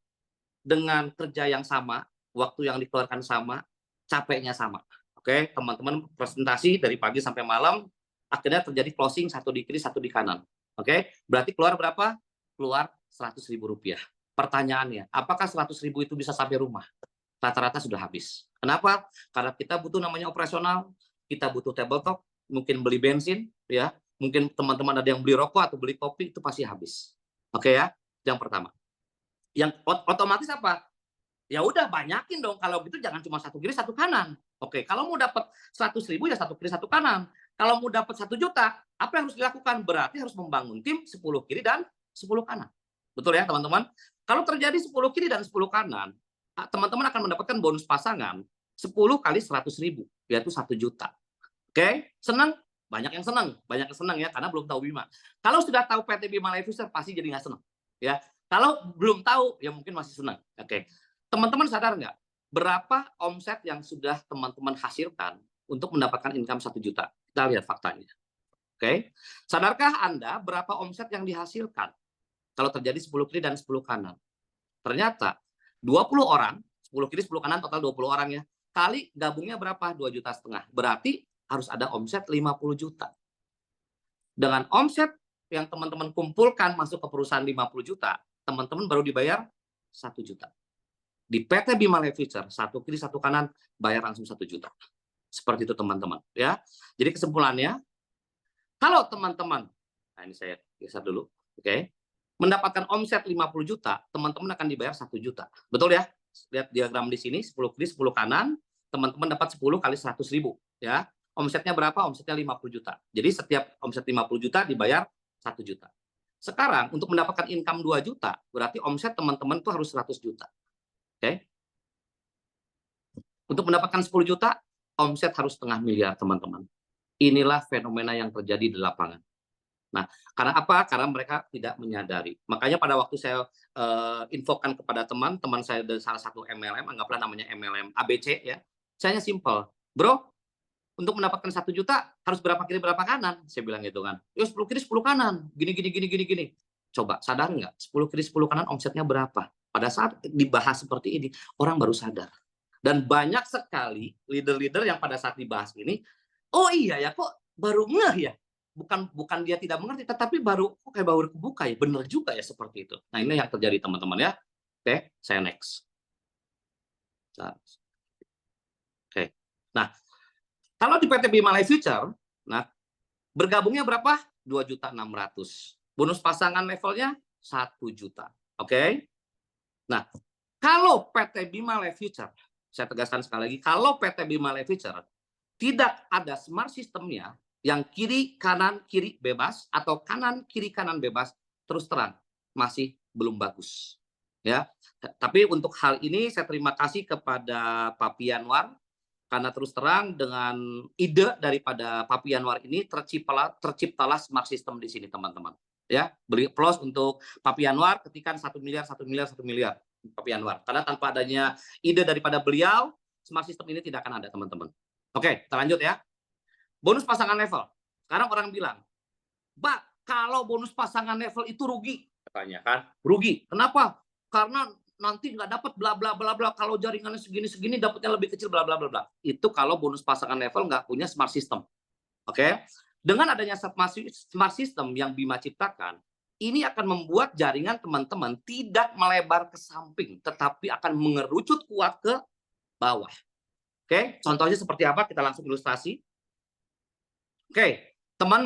dengan kerja yang sama, waktu yang dikeluarkan sama, capeknya sama. Oke, teman-teman presentasi dari pagi sampai malam, akhirnya terjadi closing satu di kiri, satu di kanan. Oke, berarti keluar berapa? Keluar 100.000 rupiah. Pertanyaannya, apakah 100.000 itu bisa sampai rumah? Rata-rata sudah habis. Kenapa? Karena kita butuh namanya operasional, kita butuh tabletop, mungkin beli bensin, ya, mungkin teman-teman ada yang beli rokok atau beli kopi, itu pasti habis. Oke ya, yang pertama. Yang otomatis apa? Ya udah banyakin dong, kalau gitu jangan cuma satu kiri satu kanan. Oke, kalau mau dapat 100.000 ya satu kiri satu kanan. Kalau mau dapat 1 juta, apa yang harus dilakukan? Berarti harus membangun tim 10 kiri dan 10 kanan. Betul ya teman-teman? Kalau terjadi 10 kiri dan 10 kanan, teman-teman akan mendapatkan bonus pasangan 10 kali 100.000, yaitu 1 juta. Oke, senang? Banyak yang senang ya, karena belum tahu Bima. Kalau sudah tahu PT Bima Life Future, pasti jadi nggak senang. Ya, kalau belum tahu, ya mungkin masih senang. Oke, teman-teman sadar nggak berapa omset yang sudah teman-teman hasilkan untuk mendapatkan income 1 juta? Kita lihat faktanya. Oke, sadarkah Anda berapa omset yang dihasilkan kalau terjadi 10 kiri dan 10 kanan? Ternyata 20 orang, 10 kiri 10 kanan total 20 orang ya. Kali gabungnya berapa? 2,5 juta. Berarti harus ada omset 50 juta. Dengan omset yang teman-teman kumpulkan masuk ke perusahaan 50 juta, teman-teman baru dibayar 1 juta. Di PT Bima Life Future, satu kiri satu kanan, bayar langsung 1 juta. Seperti itu teman-teman ya. Jadi kesimpulannya, kalau teman-teman, nah ini saya geser dulu, oke, mendapatkan omset 50 juta, teman-teman akan dibayar 1 juta. Betul ya? Lihat diagram di sini, 10 kiri 10 kanan, teman-teman dapat 10 kali 100.000 ya. Omsetnya berapa? Omsetnya 50 juta. Jadi setiap omset 50 juta dibayar 1 juta. Sekarang untuk mendapatkan income 2 juta, berarti omset teman-teman itu harus 100 juta. Oke. Untuk mendapatkan 10 juta, omset harus setengah miliar, teman-teman. Inilah fenomena yang terjadi di lapangan. Nah, karena apa? Karena mereka tidak menyadari. Makanya pada waktu saya infokan kepada teman saya dari salah satu MLM, anggaplah namanya MLM ABC ya. Saya simple, bro, untuk mendapatkan 1 juta harus berapa kiri berapa kanan? Saya bilang gitu kan. Ya 10 kiri 10 kanan, gini gini gini gini gini. Coba sadar nggak? 10 kiri 10 kanan omsetnya berapa? Pada saat dibahas seperti ini, orang baru sadar. Dan banyak sekali leader-leader yang pada saat dibahas ini, oh iya ya kok baru ngeh ya. Bukan dia tidak mengerti, tetapi baru kok kayak baru kebuka ya. Benar juga ya seperti itu. Nah ini yang terjadi teman-teman ya. Oke, saya next. Nah, oke. Nah, kalau di PT Bima Life Future, nah bergabungnya berapa? 2.600.000. Bonus pasangan levelnya 1 juta. Oke. Nah, kalau PT Bima Life Future, saya tegaskan sekali lagi, kalau PT Bima Life Future tidak ada smart systemnya yang kiri kanan kiri bebas atau kanan kiri kanan bebas, terus terang masih belum bagus. Ya. Tapi untuk hal ini saya terima kasih kepada Pak Pianwar karena terus terang dengan ide daripada Pak Pianwar ini terciptalah smart system di sini teman-teman. Ya, beri plus untuk Pak Pianwar ketikan 1 miliar 1 miliar 1 miliar Pak Pianwar. Karena tanpa adanya ide daripada beliau, smart system ini tidak akan ada teman-teman. Oke, kita lanjut ya. Bonus pasangan level. Sekarang orang bilang, "Pak, kalau bonus pasangan level itu rugi." Katanya kan, rugi. Kenapa? Karena nanti nggak dapat bla bla bla bla, kalau jaringannya segini-segini dapatnya lebih kecil bla bla bla bla. Itu kalau bonus pasangan level nggak punya smart system. Oke? Dengan adanya smart system yang Bima ciptakan, ini akan membuat jaringan teman-teman tidak melebar ke samping, tetapi akan mengerucut kuat ke bawah. Oke, contohnya seperti apa? Kita langsung ilustrasi. Oke, teman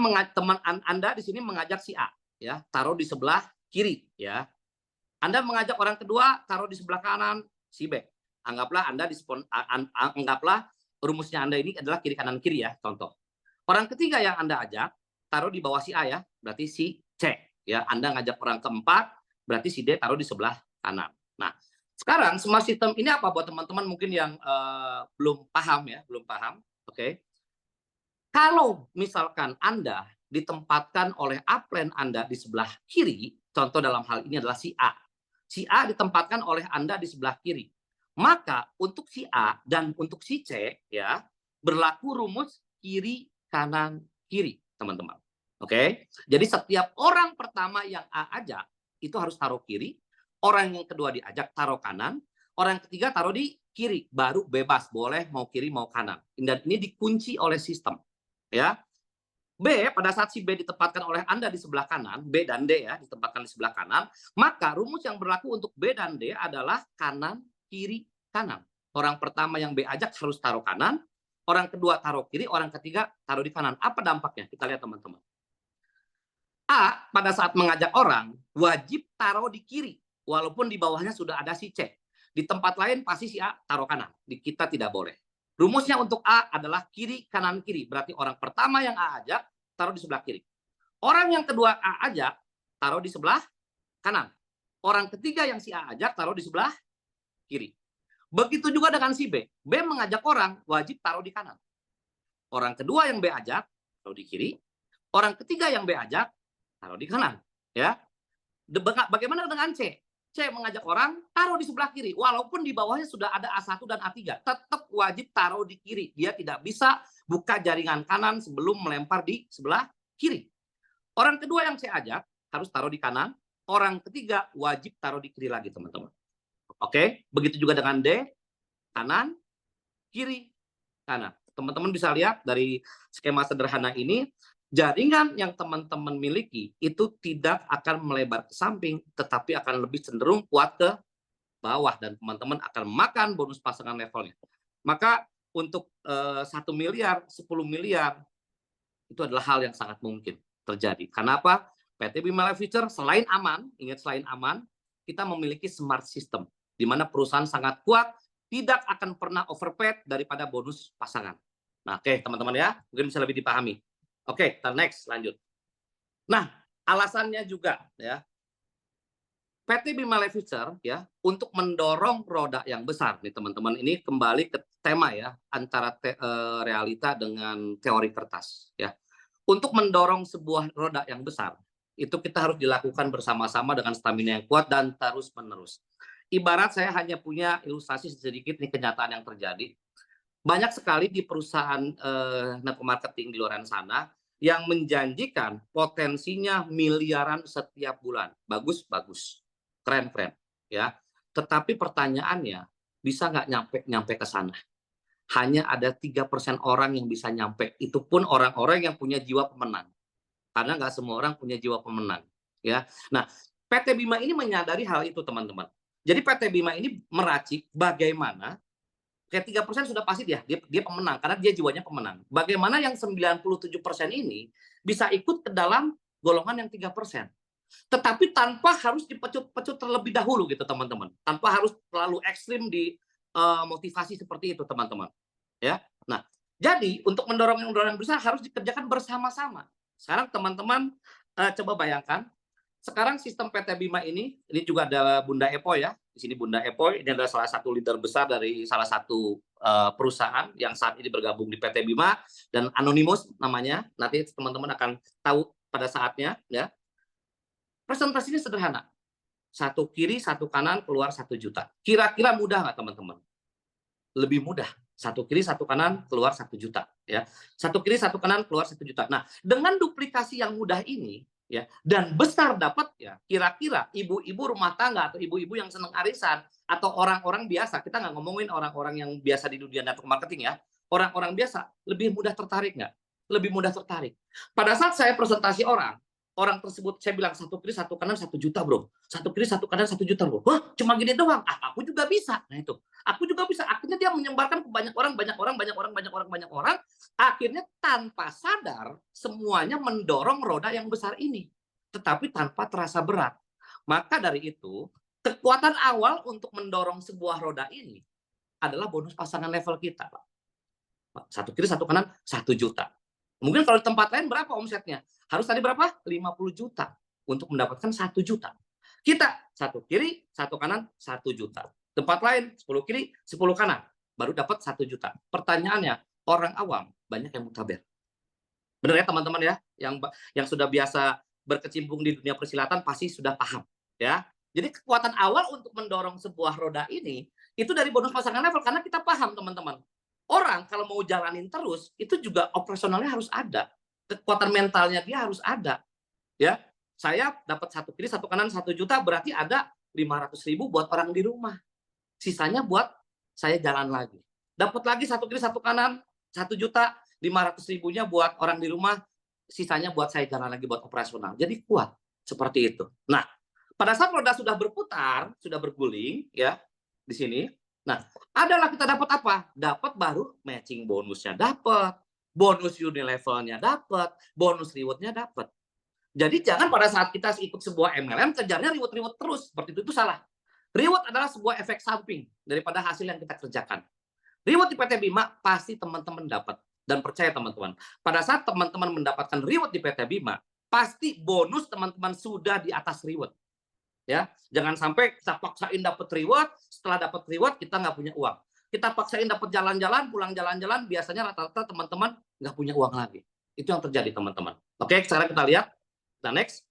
Anda di sini mengajak si A, ya, taruh di sebelah kiri, ya. Anda mengajak orang kedua, taruh di sebelah kanan si B. Anggaplah anggaplah rumusnya Anda ini adalah kiri kanan kiri ya, contoh. Orang ketiga yang Anda ajak, taruh di bawah si A ya, berarti si C. Ya, Anda ngajak orang keempat, berarti si D taruh di sebelah kanan. Nah, sekarang smart system ini apa buat teman-teman mungkin yang belum paham ya, belum paham. Oke. Kalau misalkan Anda ditempatkan oleh upline Anda di sebelah kiri, contoh dalam hal ini adalah si A. Si A ditempatkan oleh Anda di sebelah kiri. Maka untuk si A dan untuk si C ya, berlaku rumus kiri kanan kiri, teman-teman. Oke. Jadi setiap orang pertama yang A ajak itu harus taruh kiri, orang yang kedua diajak taruh kanan, orang ketiga taruh di kiri, baru bebas boleh mau kiri mau kanan. Dan ini dikunci oleh sistem. Ya. B, pada saat si B ditempatkan oleh Anda di sebelah kanan, B dan D ya, ditempatkan di sebelah kanan, maka rumus yang berlaku untuk B dan D adalah kanan, kiri, kanan. Orang pertama yang B ajak harus taruh kanan, orang kedua taruh kiri, orang ketiga taruh di kanan. Apa dampaknya? Kita lihat teman-teman. A, pada saat mengajak orang, wajib taruh di kiri, walaupun di bawahnya sudah ada si C. Di tempat lain pasti si A taruh kanan, di kita tidak boleh. Rumusnya untuk A adalah kiri, kanan, kiri. Berarti orang pertama yang A ajak, taruh di sebelah kiri. Orang yang kedua A ajak, taruh di sebelah kanan. Orang ketiga yang si A ajak, taruh di sebelah kiri. Begitu juga dengan si B. B mengajak orang, wajib taruh di kanan. Orang kedua yang B ajak, taruh di kiri. Orang ketiga yang B ajak, taruh di kanan. Ya. Bagaimana dengan C? C mengajak orang, taruh di sebelah kiri. Walaupun di bawahnya sudah ada A1 dan A3. Tetap wajib taruh di kiri. Dia tidak bisa buka jaringan kanan sebelum melempar di sebelah kiri. Orang kedua yang C ajak, harus taruh di kanan. Orang ketiga wajib taruh di kiri lagi, teman-teman. Oke, begitu juga dengan D, kanan, kiri, kanan. Teman-teman bisa lihat dari skema sederhana ini, jaringan yang teman-teman miliki itu tidak akan melebar ke samping, tetapi akan lebih cenderung kuat ke bawah dan teman-teman akan makan bonus pasangan levelnya. Maka untuk 1 miliar, 10 miliar itu adalah hal yang sangat mungkin terjadi. Kenapa? PT Bima Life Future selain aman, ingat selain aman, kita memiliki smart system di mana perusahaan sangat kuat, tidak akan pernah overpaid daripada bonus pasangan. Nah, oke teman-teman ya, mungkin bisa lebih dipahami. Oke, kita next, lanjut. Nah, alasannya juga ya. PT Bima Life Future ya untuk mendorong roda yang besar nih teman-teman. Ini kembali ke tema ya antara realita dengan teori kertas ya. Untuk mendorong sebuah roda yang besar itu kita harus dilakukan bersama-sama dengan stamina yang kuat dan terus-menerus. Ibarat saya hanya punya ilustrasi sedikit nih kenyataan yang terjadi. Banyak sekali di perusahaan network marketing di luar sana yang menjanjikan potensinya miliaran setiap bulan. Bagus, bagus. Keren, keren. Ya. Tetapi pertanyaannya, bisa nggak nyampe ke sana? Hanya ada 3% orang yang bisa nyampe. Itu pun orang-orang yang punya jiwa pemenang. Karena nggak semua orang punya jiwa pemenang. Ya. Nah, PT Bima ini menyadari hal itu, teman-teman. Jadi PT Bima ini meracik bagaimana kayak 3% sudah pasti dia pemenang karena dia jiwanya pemenang. Bagaimana yang 97% ini bisa ikut ke dalam golongan yang 3%. Tetapi tanpa harus dipecut-pecut terlebih dahulu gitu teman-teman. Tanpa harus terlalu ekstrim di motivasi seperti itu teman-teman. Ya. Nah, jadi untuk mendorong yang besar harus dikerjakan bersama-sama. Sekarang teman-teman coba bayangkan sekarang sistem PT Bima ini juga ada Bunda Epo ya. Di sini Bunda Epo ini adalah salah satu leader besar dari salah satu perusahaan yang saat ini bergabung di PT Bima dan Anonymous namanya. Nanti teman-teman akan tahu pada saatnya ya. Presentasinya sederhana. Satu kiri, satu kanan, keluar 1 juta. Kira-kira mudah nggak teman-teman? Lebih mudah. Satu kiri, satu kanan, keluar 1 juta. Ya. Satu kiri, satu kanan, keluar 1 juta. Nah, dengan duplikasi yang mudah ini, ya dan besar dapat ya kira-kira ibu-ibu rumah tangga atau ibu-ibu yang senang arisan atau orang-orang biasa, kita nggak ngomongin orang-orang yang biasa di dunia network marketing ya, orang-orang biasa lebih mudah tertarik nggak? Lebih mudah tertarik. Pada saat saya presentasi orang tersebut saya bilang satu kiri satu kanan 1 juta bro, satu kiri satu kanan 1 juta bro, wah cuma gini doang, aku juga bisa. Nah itu aku juga bisa, akhirnya dia menyebarkan ke banyak orang, akhirnya tanpa sadar semuanya mendorong roda yang besar ini, tetapi tanpa terasa berat. Maka dari itu, kekuatan awal untuk mendorong sebuah roda ini adalah bonus pasangan level kita, Pak. Satu kiri, satu kanan, 1 juta. Mungkin kalau di tempat lain berapa omsetnya? Harus tadi berapa? 50 juta untuk mendapatkan 1 juta. Kita satu kiri, satu kanan, 1 juta. Tempat lain 10 kiri, 10 kanan, baru dapat 1 juta. Pertanyaannya, orang awam banyak yang mutaber. Benar ya teman-teman ya, yang sudah biasa berkecimpung di dunia persilatan pasti sudah paham ya. Jadi kekuatan awal untuk mendorong sebuah roda ini itu dari bonus pasangan level karena kita paham teman-teman. Orang kalau mau jalanin terus itu juga operasionalnya harus ada. Kekuatan mentalnya dia harus ada. Ya, saya dapat satu kiri, satu kanan, 1 juta berarti ada 500.000 buat orang di rumah. Sisanya buat saya jalan lagi. Dapat lagi satu kiri, satu kanan, 1 juta, 500.000-nya buat orang di rumah, sisanya buat saya jalan lagi buat operasional. Jadi kuat seperti itu. Nah, pada saat roda sudah berputar, sudah berguling ya di sini. Nah, adalah kita dapat apa? Dapat baru matching bonusnya dapat, bonus unilevelnya dapat, bonus rewardnya dapat. Jadi jangan pada saat kita ikut sebuah MLM kejarnya reward-reward terus, seperti itu salah. Reward adalah sebuah efek samping daripada hasil yang kita kerjakan. Reward di PT Bima pasti teman-teman dapat. Dan percaya teman-teman, pada saat teman-teman mendapatkan reward di PT Bima, pasti bonus teman-teman sudah di atas reward. Ya, jangan sampai kita paksain dapat reward, setelah dapat reward kita nggak punya uang. Kita paksain dapat jalan-jalan, pulang jalan-jalan, biasanya rata-rata teman-teman nggak punya uang lagi. Itu yang terjadi teman-teman. Oke, sekarang kita lihat. Nah, next.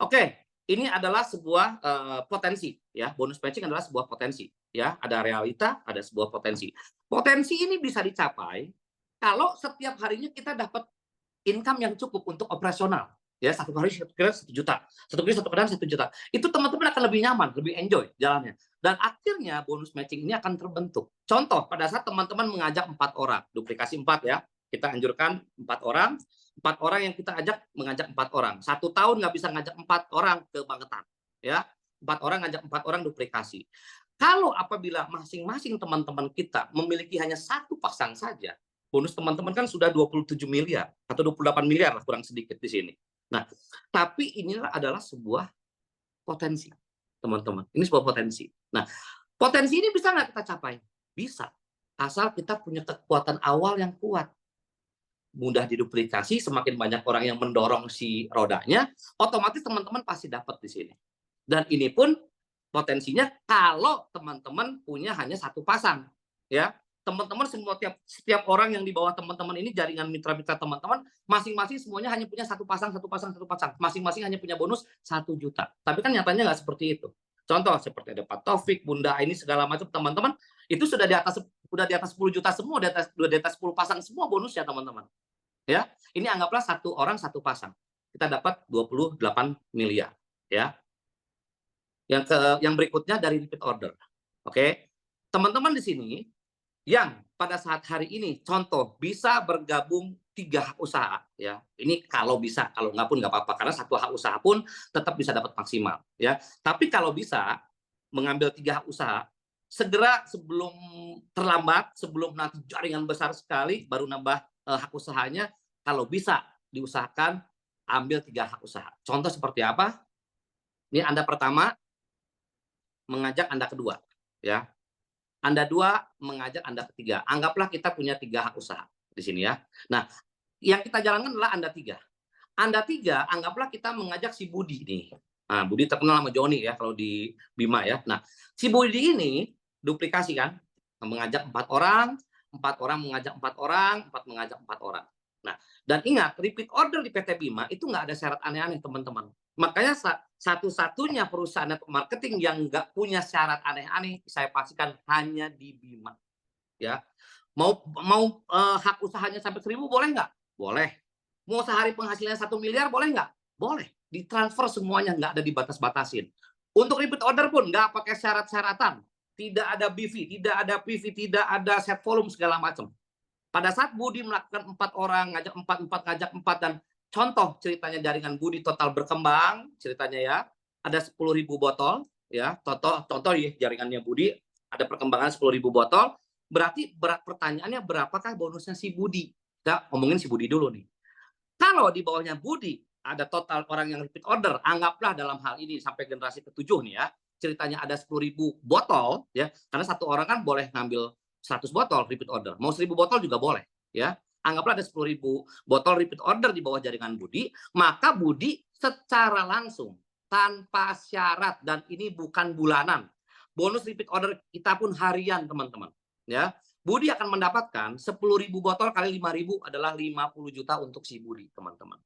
Oke, ini adalah sebuah potensi ya. Bonus matching adalah sebuah potensi ya. Ada realita, ada sebuah potensi. Potensi ini bisa dicapai kalau setiap harinya kita dapat income yang cukup untuk operasional. Ya, satu hari kira 1 juta. Satu kali satu kadang 1 juta. Itu teman-teman akan lebih nyaman, lebih enjoy jalannya. Dan akhirnya bonus matching ini akan terbentuk. Contoh, pada saat teman-teman mengajak 4 orang, duplikasi 4 ya. Kita anjurkan 4 orang. 4 orang yang kita ajak mengajak 4 orang. 1 tahun nggak bisa ngajak 4 orang ke kebangetan. Ya, 4 orang ngajak 4 orang duplikasi. Kalau apabila masing-masing teman-teman kita memiliki hanya 1 pasang saja, bonus teman-teman kan sudah 27 miliar atau 28 miliar lah kurang sedikit di sini. Nah, tapi inilah adalah sebuah potensi, teman-teman. Ini sebuah potensi. Nah, potensi ini bisa nggak kita capai? Bisa. Asal kita punya kekuatan awal yang kuat. Mudah diduplikasi, semakin banyak orang yang mendorong si rodanya, otomatis teman-teman pasti dapat di sini. Dan ini pun potensinya kalau teman-teman punya hanya satu pasang, ya. Teman-teman semua setiap orang yang di bawah teman-teman ini jaringan mitra-mitra teman-teman masing-masing semuanya hanya punya satu pasang, satu pasang, satu pasang. Masing-masing hanya punya bonus 1 juta. Tapi kan nyatanya nggak seperti itu. Contoh seperti ada Pak Taufik, Bunda ini segala macam teman-teman itu sudah di atas 10 juta semua, sudah di atas 10 pasang semua bonusnya teman-teman. Ya, ini anggaplah satu orang satu pasang. Kita dapat 28 miliar, ya. Yang berikutnya dari repeat order. Oke. Teman-teman di sini yang pada saat hari ini contoh bisa bergabung 3 hak usaha, ya. Ini kalau bisa, kalau nggak pun nggak apa-apa karena 1 hak usaha pun tetap bisa dapat maksimal, ya. Tapi kalau bisa mengambil 3 hak usaha, segera sebelum terlambat, sebelum nanti jaringan besar sekali baru nambah hak usahanya, kalau bisa diusahakan ambil 3 hak usaha. Contoh seperti apa? Ini Anda pertama mengajak Anda kedua, ya. Anda 2 mengajak Anda ketiga. Anggaplah kita punya 3 hak usaha di sini ya. Nah, yang kita jalankan adalah Anda 3. Anda 3, anggaplah kita mengajak si Budi nih. Nah, Budi terkenal sama Joni ya kalau di Bima ya. Nah, si Budi ini duplikasi kan, mengajak 4 orang mengajak 4 orang, 4 mengajak 4 orang. Nah, dan ingat repeat order di PT Bima itu nggak ada syarat aneh-aneh teman-teman. Makanya satu-satunya perusahaan network marketing yang nggak punya syarat aneh-aneh, saya pastikan hanya di Bima. Ya, mau hak usahanya sampai 1.000 boleh nggak? Boleh. Mau sehari penghasilannya 1 miliar boleh nggak? Boleh. Ditransfer semuanya, nggak ada dibatas-batasin. Untuk repeat order pun nggak pakai syarat-syaratan. Tidak ada BV, tidak ada PV, tidak ada set volume segala macam. Pada saat Budi melakukan 4 orang, ngajak 4 ngajak 4 dan contoh ceritanya jaringan Budi total berkembang, ceritanya ya, ada 10.000 botol, ya, contoh ya jaringannya Budi ada perkembangan 10.000 botol, berarti pertanyaannya berapakah bonusnya si Budi? Kita ngomongin si Budi dulu nih. Kalau di bawahnya Budi ada total orang yang repeat order, anggaplah dalam hal ini sampai generasi ke-7 nih ya, ceritanya ada 10.000 botol ya, karena satu orang kan boleh ngambil 100 botol repeat order. Mau 1.000 botol juga boleh, ya. Anggaplah ada 10.000 botol repeat order di bawah jaringan Budi, maka Budi secara langsung tanpa syarat dan ini bukan bulanan. Bonus repeat order kita pun harian, teman-teman, ya. Budi akan mendapatkan 10.000 botol kali 5.000 adalah 50 juta untuk si Budi, teman-teman.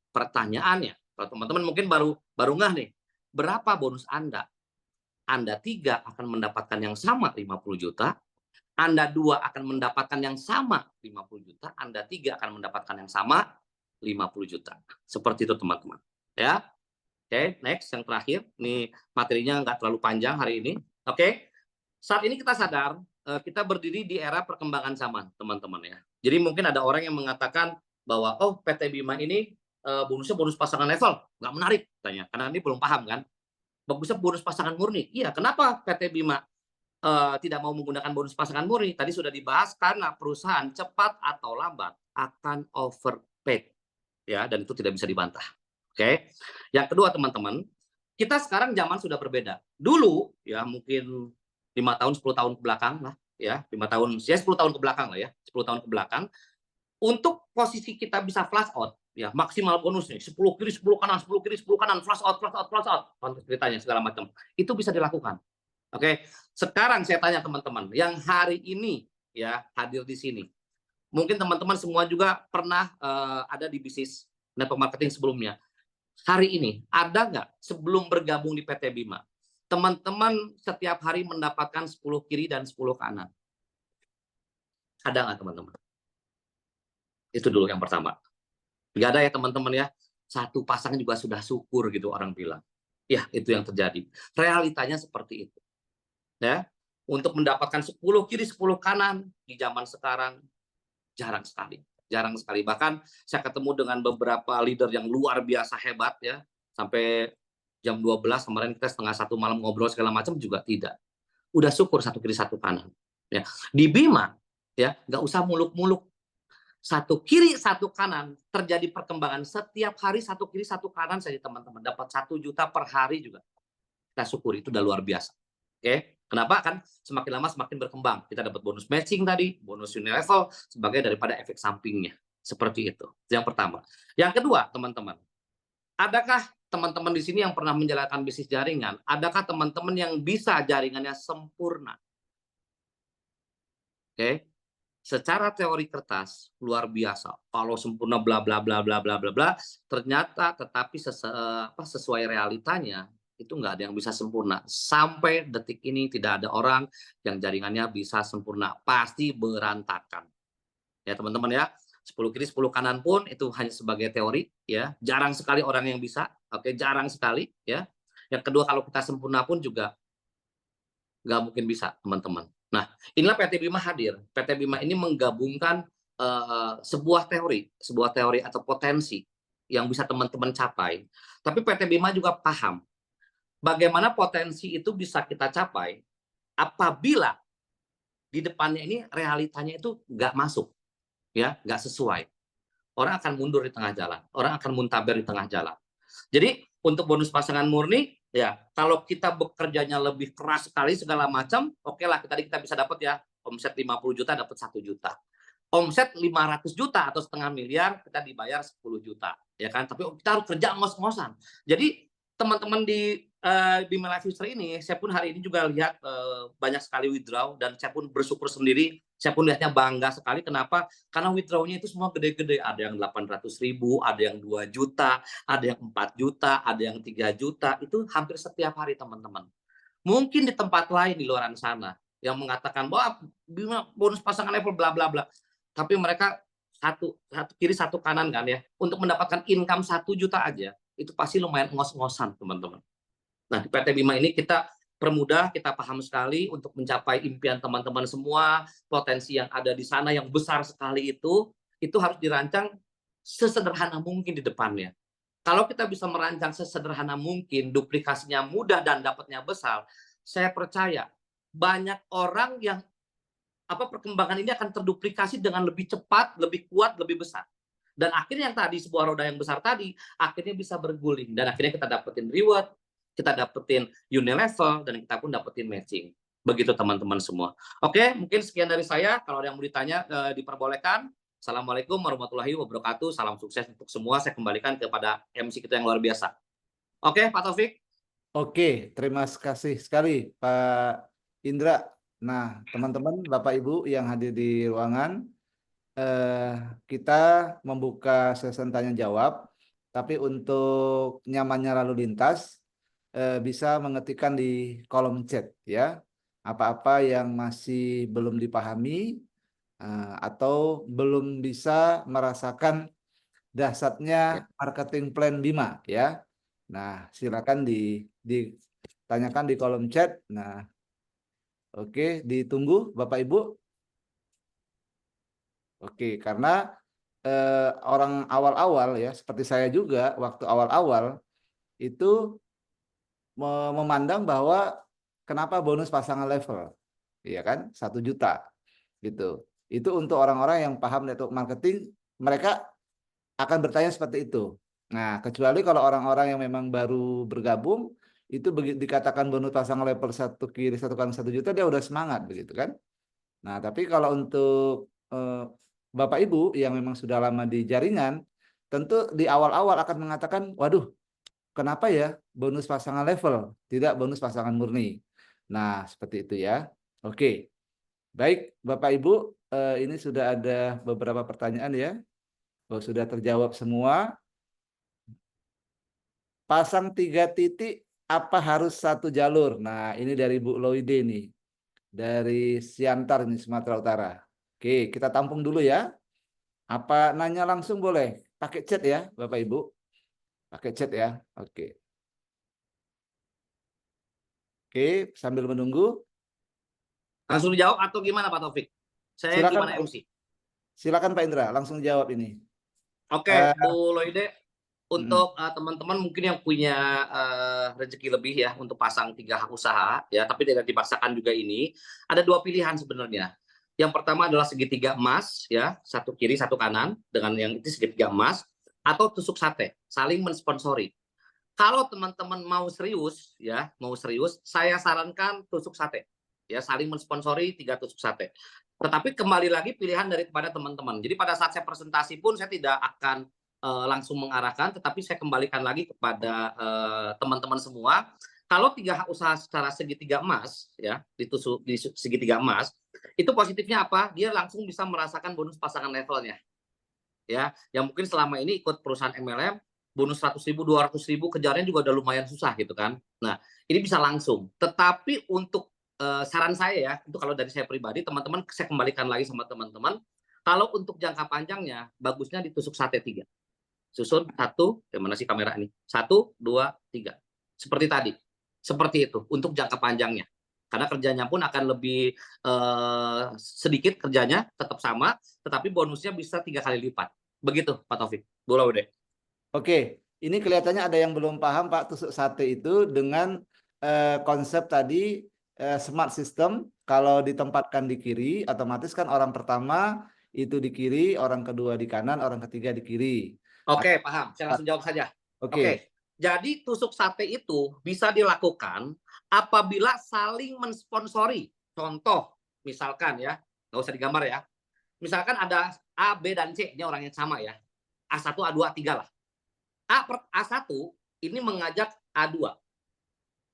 Pertanyaannya, kalau teman-teman mungkin baru ngeh nih, berapa bonus Anda? Anda 3 akan mendapatkan yang sama 50 juta, Anda 2 akan mendapatkan yang sama 50 juta, Anda 3 akan mendapatkan yang sama 50 juta. Seperti itu teman-teman. Ya. Oke, next yang terakhir. Ini materinya nggak terlalu panjang hari ini. Oke. Saat ini kita sadar kita berdiri di era perkembangan zaman, teman-teman ya. Jadi mungkin ada orang yang mengatakan bahwa oh PT Bima ini bonusnya bonus pasangan level, nggak menarik katanya. Karena ini belum paham kan. Bagusnya bonus pasangan murni. Iya, kenapa PT Bima tidak mau menggunakan bonus pasangan murni? Tadi sudah dibahas karena perusahaan cepat atau lambat akan overpaid, ya, dan itu tidak bisa dibantah. Oke. Yang kedua teman-teman, kita sekarang zaman sudah berbeda. Dulu ya mungkin 5 tahun 10 tahun ke belakang lah ya, 5 tahun ya 10 tahun ke belakang lah ya, 10 tahun ke belakang untuk posisi kita bisa flash out ya, maksimal bonusnya 10 kiri 10 kanan, 10 kiri 10 kanan, flash out flash out flash out, ceritanya segala macam. Itu bisa dilakukan. Oke, sekarang saya tanya teman-teman yang hari ini ya hadir di sini. Mungkin teman-teman semua juga pernah ada di bisnis network marketing sebelumnya. Hari ini ada nggak sebelum bergabung di PT Bima, teman-teman setiap hari mendapatkan 10 kiri dan 10 kanan? Ada nggak teman-teman? Itu dulu yang pertama. Nggak ada ya teman-teman ya. Satu pasang juga sudah syukur gitu orang bilang. Ya itu yang terjadi. Realitanya seperti itu. Ya, untuk mendapatkan 10 kiri 10 kanan di zaman sekarang jarang sekali, jarang sekali. Bahkan saya ketemu dengan beberapa leader yang luar biasa hebat ya, sampai jam 12 kemarin kita setengah 1 malam ngobrol segala macam juga tidak. Udah syukur 1 kiri 1 kanan. Ya, di Bima ya nggak usah muluk-muluk. 1 kiri 1 kanan terjadi perkembangan setiap hari 1 kiri 1 kanan saja teman-teman. Dapat 1 juta per hari juga. Kita syukuri itu udah luar biasa. Oke. Kenapa? Kan semakin lama semakin berkembang. Kita dapat bonus matching tadi, bonus unilevel sebagai daripada efek sampingnya. Seperti itu. Yang pertama. Yang kedua, teman-teman. Adakah teman-teman di sini yang pernah menjalankan bisnis jaringan, adakah teman-teman yang bisa jaringannya sempurna? Oke. Secara teori kertas luar biasa. Kalau sempurna bla bla bla bla bla bla bla, ternyata tetapi sesuai realitanya itu nggak ada yang bisa sempurna. Sampai detik ini tidak ada orang yang jaringannya bisa sempurna. Pasti berantakan. Ya teman-teman ya. 10 kiri 10 kanan pun itu hanya sebagai teori ya. Jarang sekali orang yang bisa. Oke, jarang sekali ya. Yang kedua kalau kita sempurna pun juga nggak mungkin bisa, teman-teman. Nah, inilah PT Bima hadir. PT Bima ini menggabungkan sebuah teori atau potensi yang bisa teman-teman capai. Tapi PT Bima juga paham bagaimana potensi itu bisa kita capai apabila di depannya ini realitanya itu nggak masuk, ya, nggak sesuai. Orang akan mundur di tengah jalan, orang akan muntaber di tengah jalan. Jadi untuk bonus pasangan murni, ya kalau kita bekerjanya lebih keras sekali segala macam, oke lah tadi kita bisa dapat ya omset 50 juta dapat 1 juta. Omset 500 juta atau setengah miliar kita dibayar 10 juta, ya kan? Tapi kita harus kerja ngos-ngosan. Jadi teman-teman di My Life Future ini, saya pun hari ini juga lihat banyak sekali withdraw dan saya pun bersyukur sendiri, saya pun lihatnya bangga sekali. Kenapa? Karena withdrawnya itu semua gede-gede. Ada yang 800.000, ada yang 2 juta, ada yang 4 juta, ada yang 3 juta. Itu hampir setiap hari teman-teman. Mungkin di tempat lain di luar sana yang mengatakan bahwa bonus pasangan level bla bla bla. Tapi mereka satu kiri satu kanan kan ya. Untuk mendapatkan income 1 juta aja itu pasti lumayan ngos-ngosan teman-teman. Nah di PT Bima ini kita permudah, kita paham sekali untuk mencapai impian teman-teman semua, potensi yang ada di sana yang besar sekali itu harus dirancang sesederhana mungkin di depannya. Kalau kita bisa merancang sesederhana mungkin, duplikasinya mudah dan dapatnya besar, saya percaya banyak orang yang perkembangan ini akan terduplikasi dengan lebih cepat, lebih kuat, lebih besar. Dan akhirnya yang tadi sebuah roda yang besar tadi akhirnya bisa berguling dan akhirnya kita dapetin reward, kita dapetin unilevel dan kita pun dapetin matching. Begitu teman-teman semua. Oke, mungkin sekian dari saya. Kalau ada yang mau ditanya diperbolehkan. Assalamualaikum warahmatullahi wabarakatuh. Salam sukses untuk semua. Saya kembalikan kepada MC kita yang luar biasa. Oke, Pak Taufik. Oke, terima kasih sekali Pak Indra. Nah, teman-teman, Bapak Ibu yang hadir di ruangan, kita membuka sesi tanya jawab, tapi untuk nyamannya lalu lintas bisa mengetikkan di kolom chat ya. Apa-apa yang masih belum dipahami atau belum bisa merasakan dasarnya marketing plan Bima ya. Nah, silakan ditanyakan di kolom chat. Nah, oke, ditunggu Bapak Ibu. Oke, karena orang awal-awal ya, seperti saya juga waktu awal-awal itu memandang bahwa kenapa bonus pasangan level, iya kan, 1 juta gitu. Itu untuk orang-orang yang paham network marketing, mereka akan bertanya seperti itu. Nah, kecuali kalau orang-orang yang memang baru bergabung, itu dikatakan bonus pasangan level 1 kiri 1 kanan 1 juta, dia udah semangat begitu kan. Nah, tapi kalau untuk Bapak Ibu yang memang sudah lama di jaringan, tentu di awal-awal akan mengatakan, waduh, kenapa ya bonus pasangan level, tidak bonus pasangan murni. Nah, seperti itu ya. Oke, baik Bapak Ibu, ini sudah ada beberapa pertanyaan ya. Oh, sudah terjawab semua. Pasang 3 titik, apa harus 1 jalur? Nah, ini dari Bu Loide nih. Dari Siantar nih, Sumatera Utara. Oke, kita tampung dulu ya. Apa nanya langsung boleh? Pakai chat ya, Bapak Ibu. Pakai chat ya. Oke. Oke, sambil menunggu. Langsung dijawab atau gimana Pak Taufik? Saya Silakan gimana Pak. MC? Silakan Pak Indra, langsung jawab ini. Oke, Bu Loide, Mm, untuk teman-teman mungkin yang punya rezeki lebih ya untuk pasang 3 usaha ya, tapi tidak dipaksakan juga ini, ada 2 pilihan sebenarnya. Yang pertama adalah segitiga emas ya, 1 kiri 1 kanan dengan yang itu segitiga emas atau tusuk sate, saling mensponsori. Kalau teman-teman mau serius ya, mau serius, saya sarankan tusuk sate. Ya, saling mensponsori 3 tusuk sate. Tetapi kembali lagi pilihan daripada teman-teman. Jadi pada saat saya presentasi pun saya tidak akan langsung mengarahkan, tetapi saya kembalikan lagi kepada teman-teman semua. Kalau 3 usaha secara segitiga emas, ya, ditusuk di segitiga emas, itu positifnya apa? Dia langsung bisa merasakan bonus pasangan levelnya, ya. Yang mungkin selama ini ikut perusahaan MLM, bonus 100.000, 200.000, kejarnya juga udah lumayan susah gitu kan. Nah, ini bisa langsung. Tetapi untuk saran saya ya, itu kalau dari saya pribadi, teman-teman saya kembalikan lagi sama teman-teman, kalau untuk jangka panjangnya, bagusnya ditusuk sate 3. Susun 1, mana sih kamera ini? 1, 2, 3. Seperti tadi. Seperti itu untuk jangka panjangnya. Karena kerjanya pun akan lebih sedikit kerjanya, tetap sama, tetapi bonusnya bisa 3 kali lipat. Begitu Pak Taufik. Bu Laude. Oke, ini kelihatannya ada yang belum paham Pak, tusuk sate itu dengan konsep tadi smart system. Kalau ditempatkan di kiri, otomatis kan orang pertama itu di kiri, orang kedua di kanan, orang ketiga di kiri. Oke, paham. Saya langsung jawab saja. Oke. Oke. Jadi tusuk sate itu bisa dilakukan apabila saling mensponsori. Contoh, misalkan ya, nggak usah digambar ya. Misalkan ada A, B, dan C, ini orang yang sama ya. A1, A2, A3 lah. A1 ini mengajak A2.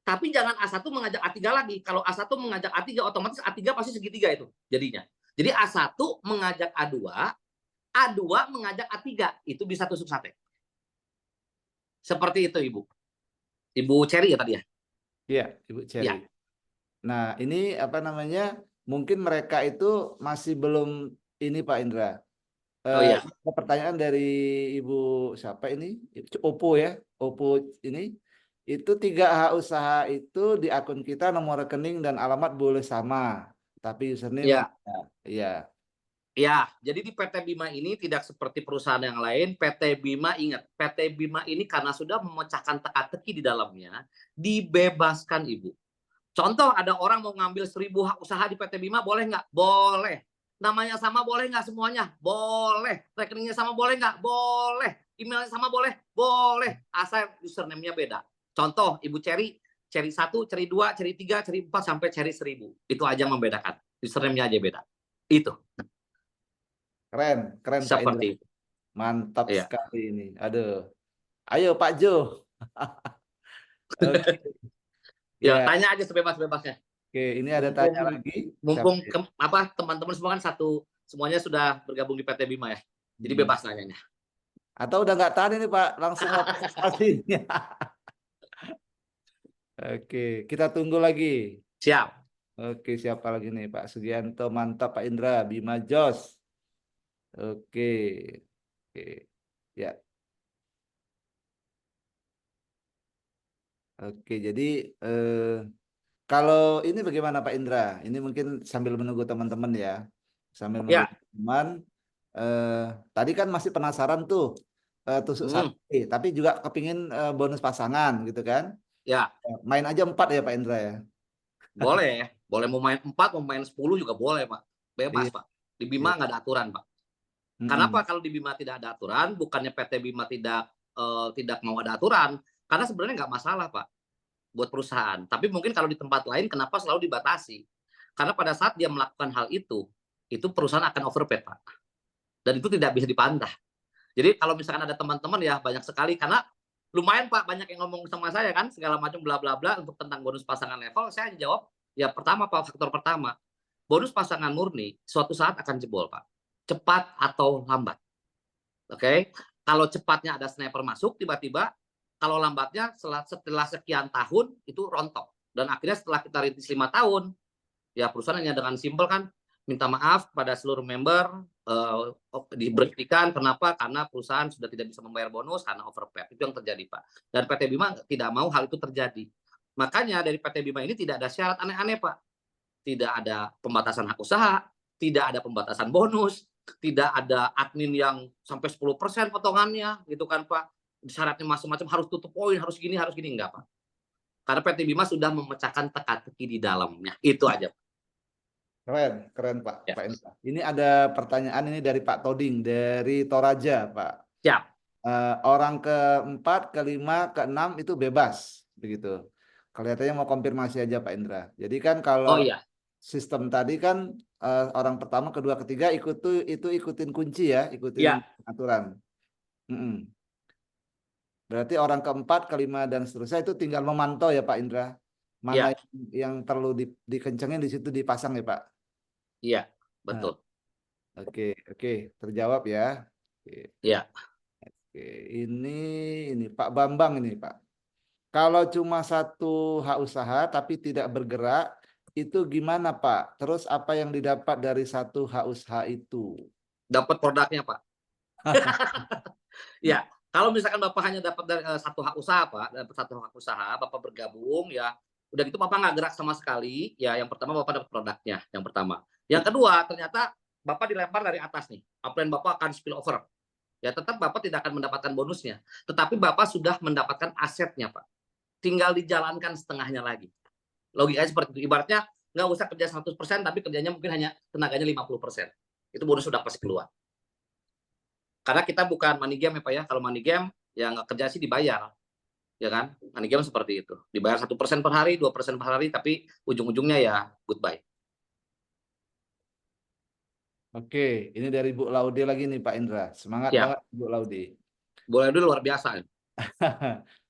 Tapi jangan A1 mengajak A3 lagi. Kalau A1 mengajak A3, otomatis A3 pasti segitiga itu jadinya. Jadi A1 mengajak A2, A2 mengajak A3. Itu bisa tusuk sate. Seperti itu, Ibu. Ibu Cherry ya tadi ya? Iya, Ibu Cherry. Ya. Nah, ini apa namanya? Mungkin mereka itu masih belum ini Pak Indra. Oh iya. Pertanyaan dari Ibu siapa ini? Oppo ya. Oppo ini. Itu 3H usaha itu di akun kita nomor rekening dan alamat boleh sama. Tapi username Ya. iya. Ya, jadi di PT Bima ini tidak seperti perusahaan yang lain. PT Bima ingat, PT Bima ini karena sudah memecahkan teka-teki di dalamnya, dibebaskan Ibu. Contoh ada orang mau ngambil 1.000 hak usaha di PT Bima, boleh nggak? Boleh. Namanya sama boleh nggak semuanya? Boleh. Rekeningnya sama boleh nggak? Boleh. Emailnya sama boleh? Boleh. Asal username-nya beda. Contoh, Ibu Cherry, Cherry 1, Cherry 2, Cherry 3, Cherry 4, sampai Cherry 1.000. Itu aja yang membedakan. Username-nya aja beda. Itu. Keren, keren Pak Indra. Seperti itu. Mantap Iya. sekali ini. Aduh. Ayo Pak Jo. Oke. Ya, Ya, tanya aja sebebas-bebasnya. oke. Ini ada Mumpung tanya lagi. Siapa mumpung ya? teman-teman semua kan semuanya sudah bergabung di PT Bima ya. Jadi Hmm. bebas nanyanya. Atau udah nggak tahan ini Pak, langsung pastinya. Oke, kita tunggu lagi. Siap. Oke, siapa lagi nih Pak Sugianto, mantap Pak Indra, Bima Jos. Oke, oke, ya. Oke, jadi kalau ini bagaimana Pak Indra? Ini mungkin sambil menunggu teman-teman ya, sambil menunggu Ya. teman. Eh, Tadi kan masih penasaran tuh tusuk Hmm. sate, tapi juga kepingin bonus pasangan gitu kan? Ya, Main aja 4 ya Pak Indra ya. boleh. Boleh mau main 4, mau main 10 juga boleh, Pak. Bebas, Iya, Pak. Di iya. Bima nggak ada aturan, Pak. Kenapa Mm-mm. kalau di Bima tidak ada aturan? Bukannya PT Bima tidak mau ada aturan. Karena sebenarnya nggak masalah, Pak, buat perusahaan. Tapi mungkin kalau di tempat lain, kenapa selalu dibatasi? Karena pada saat dia melakukan hal itu perusahaan akan overpaid, Pak. Dan itu tidak bisa dipantah. Jadi kalau misalkan ada teman-teman ya banyak sekali, karena lumayan Pak banyak yang ngomong sama saya kan segala macam bla bla bla untuk tentang bonus pasangan level. Saya jawab ya pertama Pak, faktor pertama, bonus pasangan murni suatu saat akan jebol Pak, cepat atau lambat. Oke, kalau cepatnya ada sniper masuk tiba-tiba, kalau lambatnya setelah sekian tahun itu rontok, dan akhirnya setelah kita rintis 5 tahun, ya perusahaan hanya dengan simpel kan minta maaf pada seluruh member, diberhentikan. Kenapa? Karena perusahaan sudah tidak bisa membayar bonus karena overpaid. Itu yang terjadi Pak. Dan PT Bima tidak mau hal itu terjadi. Makanya dari PT Bima ini tidak ada syarat aneh-aneh Pak. Tidak ada pembatasan hak usaha, tidak ada pembatasan bonus, tidak ada admin yang sampai 10% potongannya gitu kan Pak. Syaratnya macam-macam, harus tutup poin, harus gini, enggak Pak. Karena PT Bima sudah memecahkan teka-teki di dalamnya. Itu aja. Keren, keren Pak, Ya. Pak Indra. Ini ada pertanyaan ini dari Pak Toding dari Toraja, Pak. Siap. Orang keempat, kelima, keenam itu bebas, begitu. Kelihatannya mau konfirmasi aja Pak Indra. Jadi kan Oh kalau iya. sistem tadi kan orang pertama, kedua, ketiga itu ikutin kunci ya, ikutin Ya. aturan. Mm-mm. Berarti orang keempat, kelima, dan seterusnya itu tinggal memantau ya Pak Indra. Mana Ya, yang perlu dikencengin di situ dipasang ya Pak. iya, Nah, betul. oke, oke, terjawab ya. Oke, Ya, oke. Ini Pak Bambang ini Pak. Kalau cuma satu hak usaha tapi tidak bergerak, itu gimana Pak? Terus apa yang didapat dari satu hak usaha itu? dapat produknya, Pak. Ya, kalau misalkan Bapak hanya dapat dari satu hak usaha, Pak, dapat satu hak usaha, Bapak bergabung, ya, udah gitu Bapak nggak gerak sama sekali, ya yang pertama Bapak dapat produknya, yang pertama. Yang kedua, ternyata Bapak dilempar dari atas nih, upline Bapak akan spill over. Ya tetap Bapak tidak akan mendapatkan bonusnya, tetapi Bapak sudah mendapatkan asetnya, Pak. Tinggal dijalankan setengahnya lagi. Logikanya seperti itu. Ibaratnya nggak usah kerja 100%, tapi kerjanya mungkin hanya tenaganya 50%. Itu bonus sudah pasti keluar. Karena kita bukan money game ya Pak ya. Kalau money game ya nggak kerja sih dibayar, ya kan? Money game seperti itu. Dibayar 1% per hari, 2% per hari, tapi ujung-ujungnya ya goodbye. Oke, ini dari Bu Laude lagi nih Pak Indra. Semangat Ya, banget Bu Laude. boleh dulu luar biasa.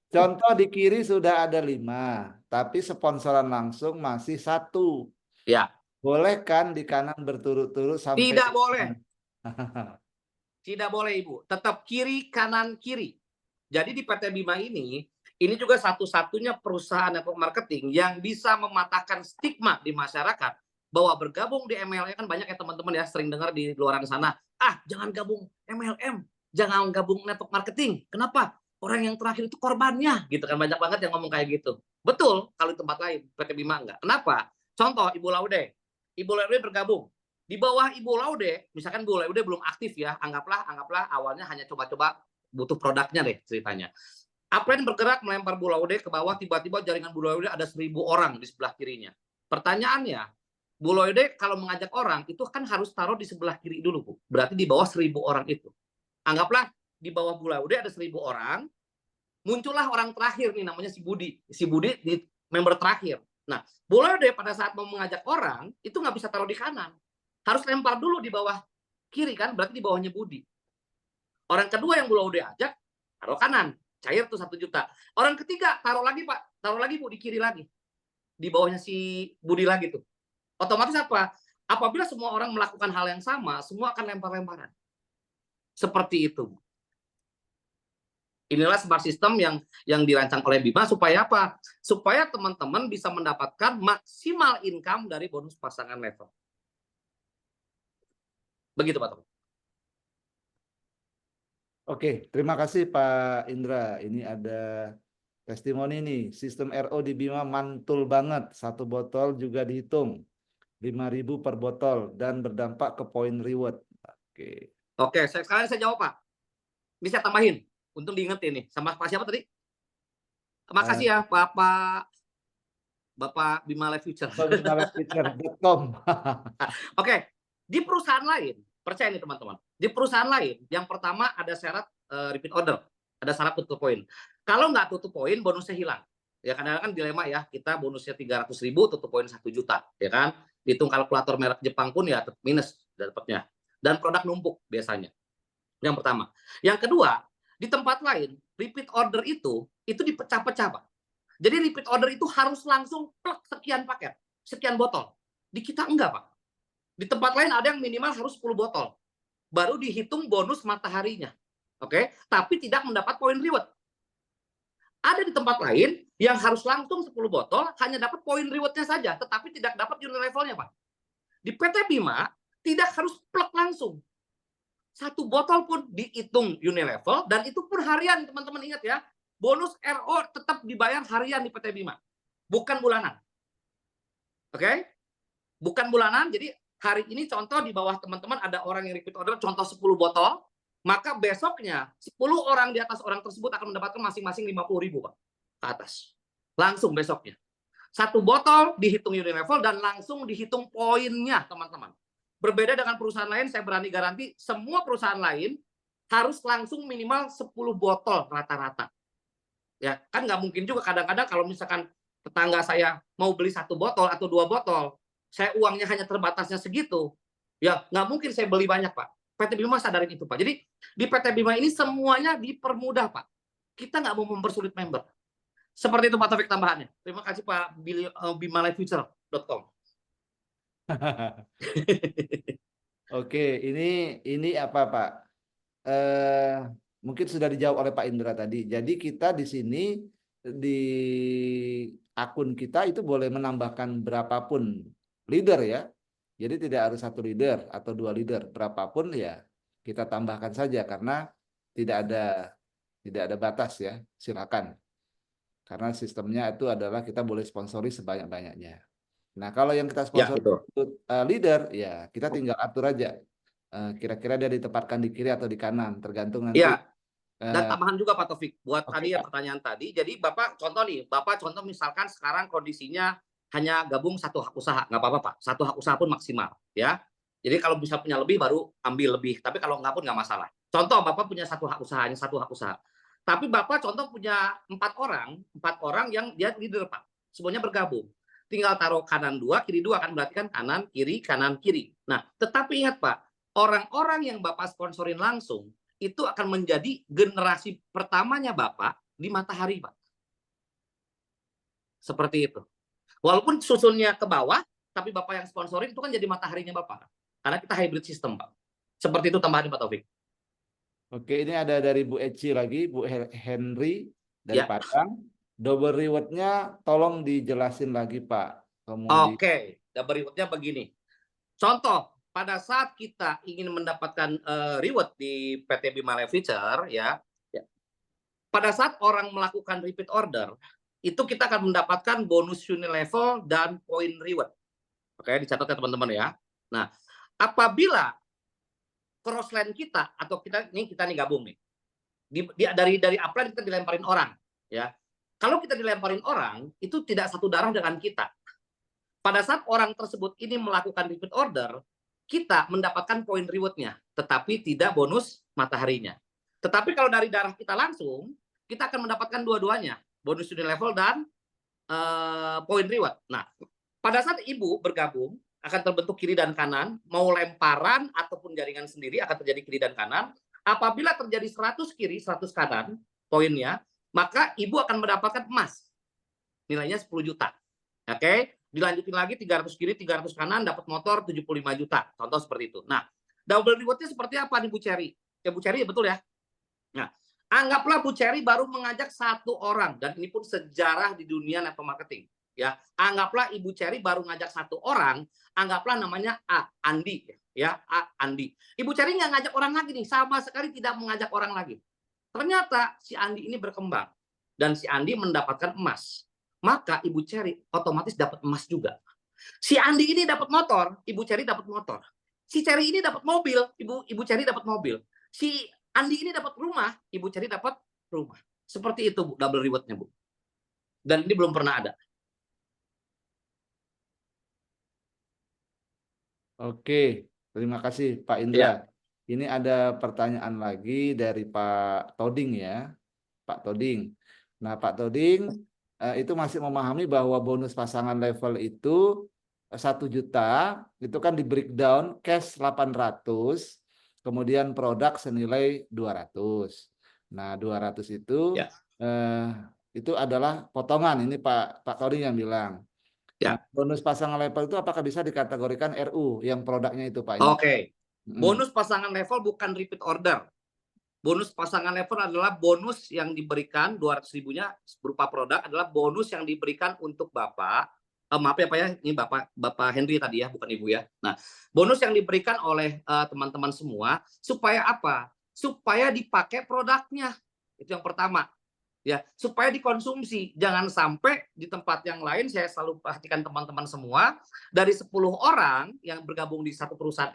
Contoh di kiri sudah ada 5, tapi sponsoran langsung masih 1. Ya, Boleh kan di kanan berturut-turut sampai tidak 5? boleh. Tidak boleh Ibu. Tetap kiri, kanan, kiri. Jadi di PT Bima ini juga satu-satunya perusahaan network marketing yang bisa mematahkan stigma di masyarakat bahwa bergabung di MLM kan banyak ya teman-teman ya sering dengar di luaran sana, ah jangan gabung MLM, jangan gabung network marketing. Kenapa? Orang yang terakhir itu korbannya, gitu kan banyak banget yang ngomong kayak gitu. Betul kalau di tempat lain PT Bima enggak. Kenapa? Contoh Ibu Laude. Ibu Laude bergabung. Di bawah Ibu Laude, misalkan Ibu Laude belum aktif ya, anggaplah awalnya hanya coba-coba butuh produknya deh ceritanya. Upline bergerak melempar Bu Laude ke bawah, tiba-tiba jaringan Bu Laude ada 1.000 orang di sebelah kirinya. Pertanyaannya, Bu Laude kalau mengajak orang itu kan harus taruh di sebelah kiri dulu, Bu. Berarti di bawah 1.000 orang itu. Anggaplah di bawah Bu Laude ada 1.000 orang, muncullah orang terakhir nih namanya si Budi. Si Budi di member terakhir. Nah, Bu Laude pada saat mau mengajak orang itu nggak bisa taruh di kanan. Harus lempar dulu di bawah kiri kan, berarti di bawahnya Budi. Orang kedua yang Bu Laude ajak, taruh kanan. Cair tuh 1 juta. Orang ketiga, taruh lagi Pak. Taruh lagi Bu, di kiri lagi. Di bawahnya si Budi lagi tuh. Otomatis apa? Apabila semua orang melakukan hal yang sama, semua akan lempar-lemparan. Seperti itu. Inilah smart system yang dirancang oleh Bima supaya apa? Supaya teman-teman bisa mendapatkan maksimal income dari bonus pasangan level. Begitu Pak Tom. Oke, terima kasih Pak Indra. Ini ada testimoni nih. Sistem RO di Bima mantul banget. 1 botol juga dihitung. 5.000 per botol dan berdampak ke poin reward. Oke. Oke, sekarang saya jawab Pak. Bisa tambahin. Untung diingetin nih. Sama Pak siapa tadi? Terima kasih ya Bapak Bima Life Future. Bimalifeature.com. Oke, di perusahaan lain, percaya nih teman-teman, di perusahaan lain, yang pertama ada syarat repeat order, ada syarat tutup poin. Kalau nggak tutup poin, bonusnya hilang. Ya kadang-kadang kan dilema ya, kita bonusnya 300.000, tutup poin 1 juta, ya kan? Hitung kalkulator merek Jepang pun ya minus dapatnya. Dan produk numpuk biasanya. Yang pertama. Yang kedua, di tempat lain, repeat order itu dipecah-pecah, Pak. Jadi repeat order itu harus langsung plek sekian paket, sekian botol. Di kita enggak, Pak. Di tempat lain ada yang minimal harus 10 botol. Baru dihitung bonus mataharinya. Oke, tapi tidak mendapat poin reward. Ada di tempat lain yang harus langsung 10 botol, hanya dapat poin rewardnya saja, tetapi tidak dapat unit levelnya, Pak. Di PT Bima, tidak harus plek langsung. 1 botol pun dihitung unit level, dan itu pun harian, teman-teman ingat ya. Bonus RO tetap dibayar harian di PT Bima, bukan bulanan. Oke? Bukan bulanan, jadi hari ini contoh di bawah teman-teman ada orang yang repeat order contoh 10 botol, maka besoknya 10 orang di atas orang tersebut akan mendapatkan masing-masing 50.000 Pak ke atas. Langsung besoknya. 1 botol dihitung unit level dan langsung dihitung poinnya teman-teman. Berbeda dengan perusahaan lain, saya berani garansi semua perusahaan lain harus langsung minimal 10 botol rata-rata. Ya, kan nggak mungkin juga kadang-kadang kalau misalkan tetangga saya mau beli 1 botol atau 2 botol, saya uangnya hanya terbatasnya segitu, ya nggak mungkin saya beli banyak Pak. PT Bima sadarin itu, Pak. Jadi di PT Bima ini semuanya dipermudah, Pak. Kita nggak mau mempersulit member. Seperti itu Pak Taufik tambahannya. Terima kasih Pak bimalifefuture.com. Oke, ini apa Pak? Mungkin sudah dijawab oleh Pak Indra tadi. Jadi kita di sini di akun kita itu boleh menambahkan berapapun leader ya. Jadi tidak harus satu leader atau dua leader, berapapun ya kita tambahkan saja karena tidak ada batas ya. Silakan. Karena sistemnya itu adalah kita boleh sponsori sebanyak-banyaknya. Nah, kalau yang kita Ya, sponsori betul. leader, ya kita tinggal atur aja. Kira-kira dia ditempatkan di kiri atau di kanan, tergantung nanti. Ya, dan tambahan juga Pak Taufik, buat Oke, tadi ya pertanyaan tadi. Jadi Bapak contoh misalkan sekarang kondisinya hanya gabung satu hak usaha, nggak apa-apa Pak. Satu hak usaha pun maksimal, ya. Jadi kalau bisa punya lebih baru ambil lebih, tapi kalau nggak pun nggak masalah. Contoh Bapak punya satu hak usaha, hanya satu hak usaha. Tapi Bapak contoh punya 4 orang yang dia leader Pak. Semuanya bergabung. Tinggal taruh kanan 2, kiri 2 kan berarti kan kanan, kiri. Nah, tetapi ingat Pak, orang-orang yang Bapak sponsorin langsung itu akan menjadi generasi pertamanya Bapak di matahari, Pak. Seperti itu. Walaupun susunnya ke bawah, tapi Bapak yang sponsorin itu kan jadi mataharinya Bapak. Karena kita hybrid system, Pak. Seperti itu tambahan Pak Taufik. Oke, ini ada dari Bu Eci lagi, Bu Henry dari Ya. Padang. Double reward-nya tolong dijelasin lagi, Pak. Kemudian, Oke, double reward-nya begini. Contoh, pada saat kita ingin mendapatkan reward di PT Bima Life Future, ya, pada saat orang melakukan repeat order, itu kita akan mendapatkan bonus unit level dan poin reward. Oke, dicatat ya teman-teman ya. Nah, apabila crossline kita atau kita nih gabung nih. Dari upline kita dilemparin orang, ya. Kalau kita dilemparin orang, itu tidak satu darah dengan kita. Pada saat orang tersebut ini melakukan repeat order, kita mendapatkan poin reward-nya, tetapi tidak bonus mataharinya. Tetapi kalau dari darah kita langsung, kita akan mendapatkan dua-duanya, bonus unit level dan poin reward. Nah, pada saat ibu bergabung, akan terbentuk kiri dan kanan, mau lemparan ataupun jaringan sendiri akan terjadi kiri dan kanan. Apabila terjadi 100 kiri, 100 kanan, poinnya, maka ibu akan mendapatkan emas. Nilainya 10 juta. Oke, dilanjutin lagi 300 kiri, 300 kanan, dapat motor 75 juta. Contoh seperti itu. Nah, double reward-nya seperti apa nih Bu Cherry? Ya Bu Cherry, betul ya? Nah, anggaplah Bu Cherry baru mengajak 1 orang, dan ini pun sejarah di dunia network marketing. Ya, anggaplah Ibu Cherry baru ngajak 1 orang, anggaplah namanya Andi, ya, Andi. Ibu Cherry nggak ngajak orang lagi nih, sama sekali tidak mengajak orang lagi. Ternyata si Andi ini berkembang dan si Andi mendapatkan emas. Maka Ibu Cherry otomatis dapat emas juga. Si Andi ini dapat motor, Ibu Cherry dapat motor. Si Cherry ini dapat mobil, Ibu Cherry dapat mobil. Si Andi ini dapat rumah, Ibu Cherry dapat rumah. Seperti itu Bu, double reward-nya Bu. Dan ini belum pernah ada. oke, terima kasih Pak Indra. Ya, Ini ada pertanyaan lagi dari Pak Toding ya, Pak Toding. Nah, Pak Toding itu masih memahami bahwa bonus pasangan level itu 1 juta, itu kan di breakdown cash 800, kemudian produk senilai 200. Nah, 200 itu ya, itu adalah potongan, ini Pak Toding yang bilang. Nah, ya. bonus pasangan level itu apakah bisa dikategorikan RU yang produknya itu, Pak Indra? Oke. Bonus pasangan level bukan repeat order. Bonus pasangan level adalah bonus yang diberikan 200 ribunya berupa produk adalah bonus yang diberikan untuk Bapak. Maaf ya Pak ya, ini Bapak Henry tadi ya, bukan Ibu ya. Nah, bonus yang diberikan oleh teman-teman semua supaya apa? Supaya dipakai produknya. Itu yang pertama. Ya, supaya dikonsumsi. Jangan sampai di tempat yang lain, saya selalu perhatikan teman-teman semua, dari 10 orang yang bergabung di satu perusahaan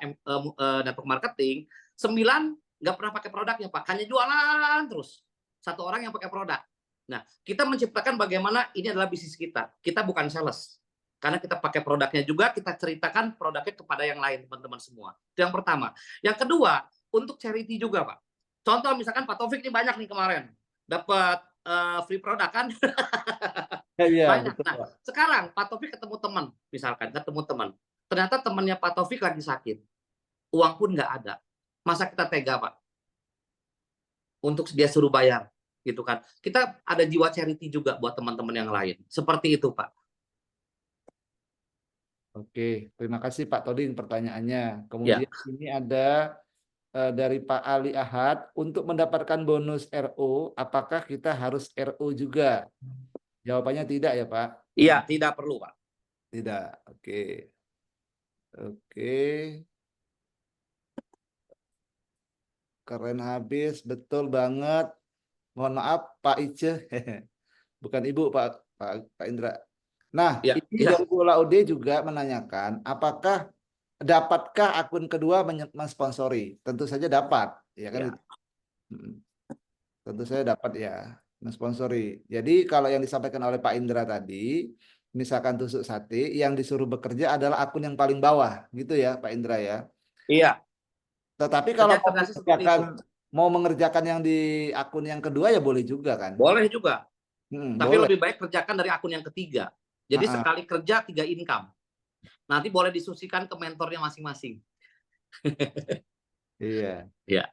network marketing, 9 nggak pernah pakai produknya Pak, hanya jualan terus. 1 orang yang pakai produk. Nah, kita menciptakan bagaimana ini adalah bisnis kita. Kita bukan sales. Karena kita pakai produknya juga, kita ceritakan produknya kepada yang lain, teman-teman semua. Itu yang pertama. Yang kedua, untuk charity juga Pak. Contoh misalkan Pak Taufik ini banyak nih kemarin, dapat free produk kan. Iya, Banyak. betul, Nah, Pak. sekarang Pak Taufik ketemu teman, misalkan ketemu teman. Ternyata temannya Pak Taufik lagi sakit. Uang pun nggak ada. Masa kita tega, Pak, untuk dia suruh bayar, gitu kan. Kita ada jiwa charity juga buat teman-teman yang lain. Seperti itu, Pak. Oke, terima kasih Pak Toding pertanyaannya. Ya, Kemudian ini ada dari Pak Ali Ahad, untuk mendapatkan bonus RO, apakah kita harus RO juga? Jawabannya tidak ya Pak. iya, tidak perlu, Pak. Tidak. Oke. Oke. Keren habis, betul banget. Mohon maaf Pak Ice, bukan Ibu Pak Indra. Nah, Ya, ini ya, dari Bu Laude juga menanyakan, dapatkah akun kedua mensponsori? Tentu saja dapat, ya kan? ya, Mm. Tentu saya dapat ya mensponsori. Jadi kalau yang disampaikan oleh Pak Indra tadi, misalkan tusuk sate, yang disuruh bekerja adalah akun yang paling bawah, gitu ya Pak Indra ya. iya. Tetapi kalau Ternyata seperti itu. mau mengerjakan yang di akun yang kedua ya boleh juga kan? Boleh juga. Tapi Boleh. lebih baik kerjakan dari akun yang ketiga. Jadi Ha-ha. sekali kerja 3 income. Nanti boleh disusikan ke mentornya masing-masing. Iya. Ya,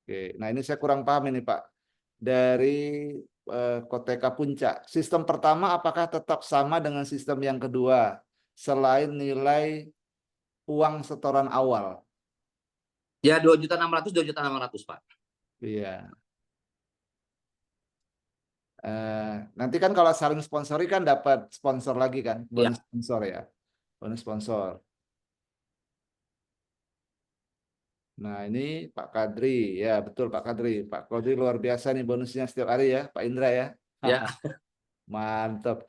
Oke. Nah ini saya kurang paham ini Pak. Dari Koteka Puncak. Sistem pertama apakah tetap sama dengan sistem yang kedua? Selain nilai uang setoran awal. ya 2.600.000, 2.600.000, Pak. Iya. Nanti kan kalau saling sponsori kan dapat sponsor lagi kan, bonus Ya, sponsor ya, bonus sponsor. Nah ini Pak Kadri, ya betul Pak Kadri, Pak Kadri luar biasa nih bonusnya setiap hari ya, Pak Indra ya. ya. Mantap.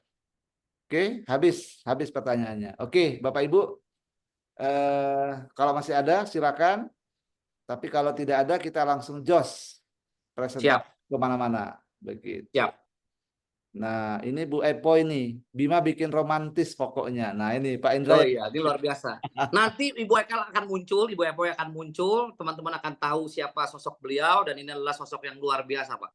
Oke, habis pertanyaannya. Oke, Bapak Ibu, kalau masih ada silakan. Tapi kalau tidak ada kita langsung jos presentasi Siap, kemana-mana. Begitu. siap. Nah, ini Bu Epo ini. Bima bikin romantis pokoknya. Nah, ini Pak Indra Oh ya. iya, ini luar biasa. Nanti Ibu Eka akan muncul, Ibu Epo akan muncul, teman-teman akan tahu siapa sosok beliau, dan ini adalah sosok yang luar biasa, Pak.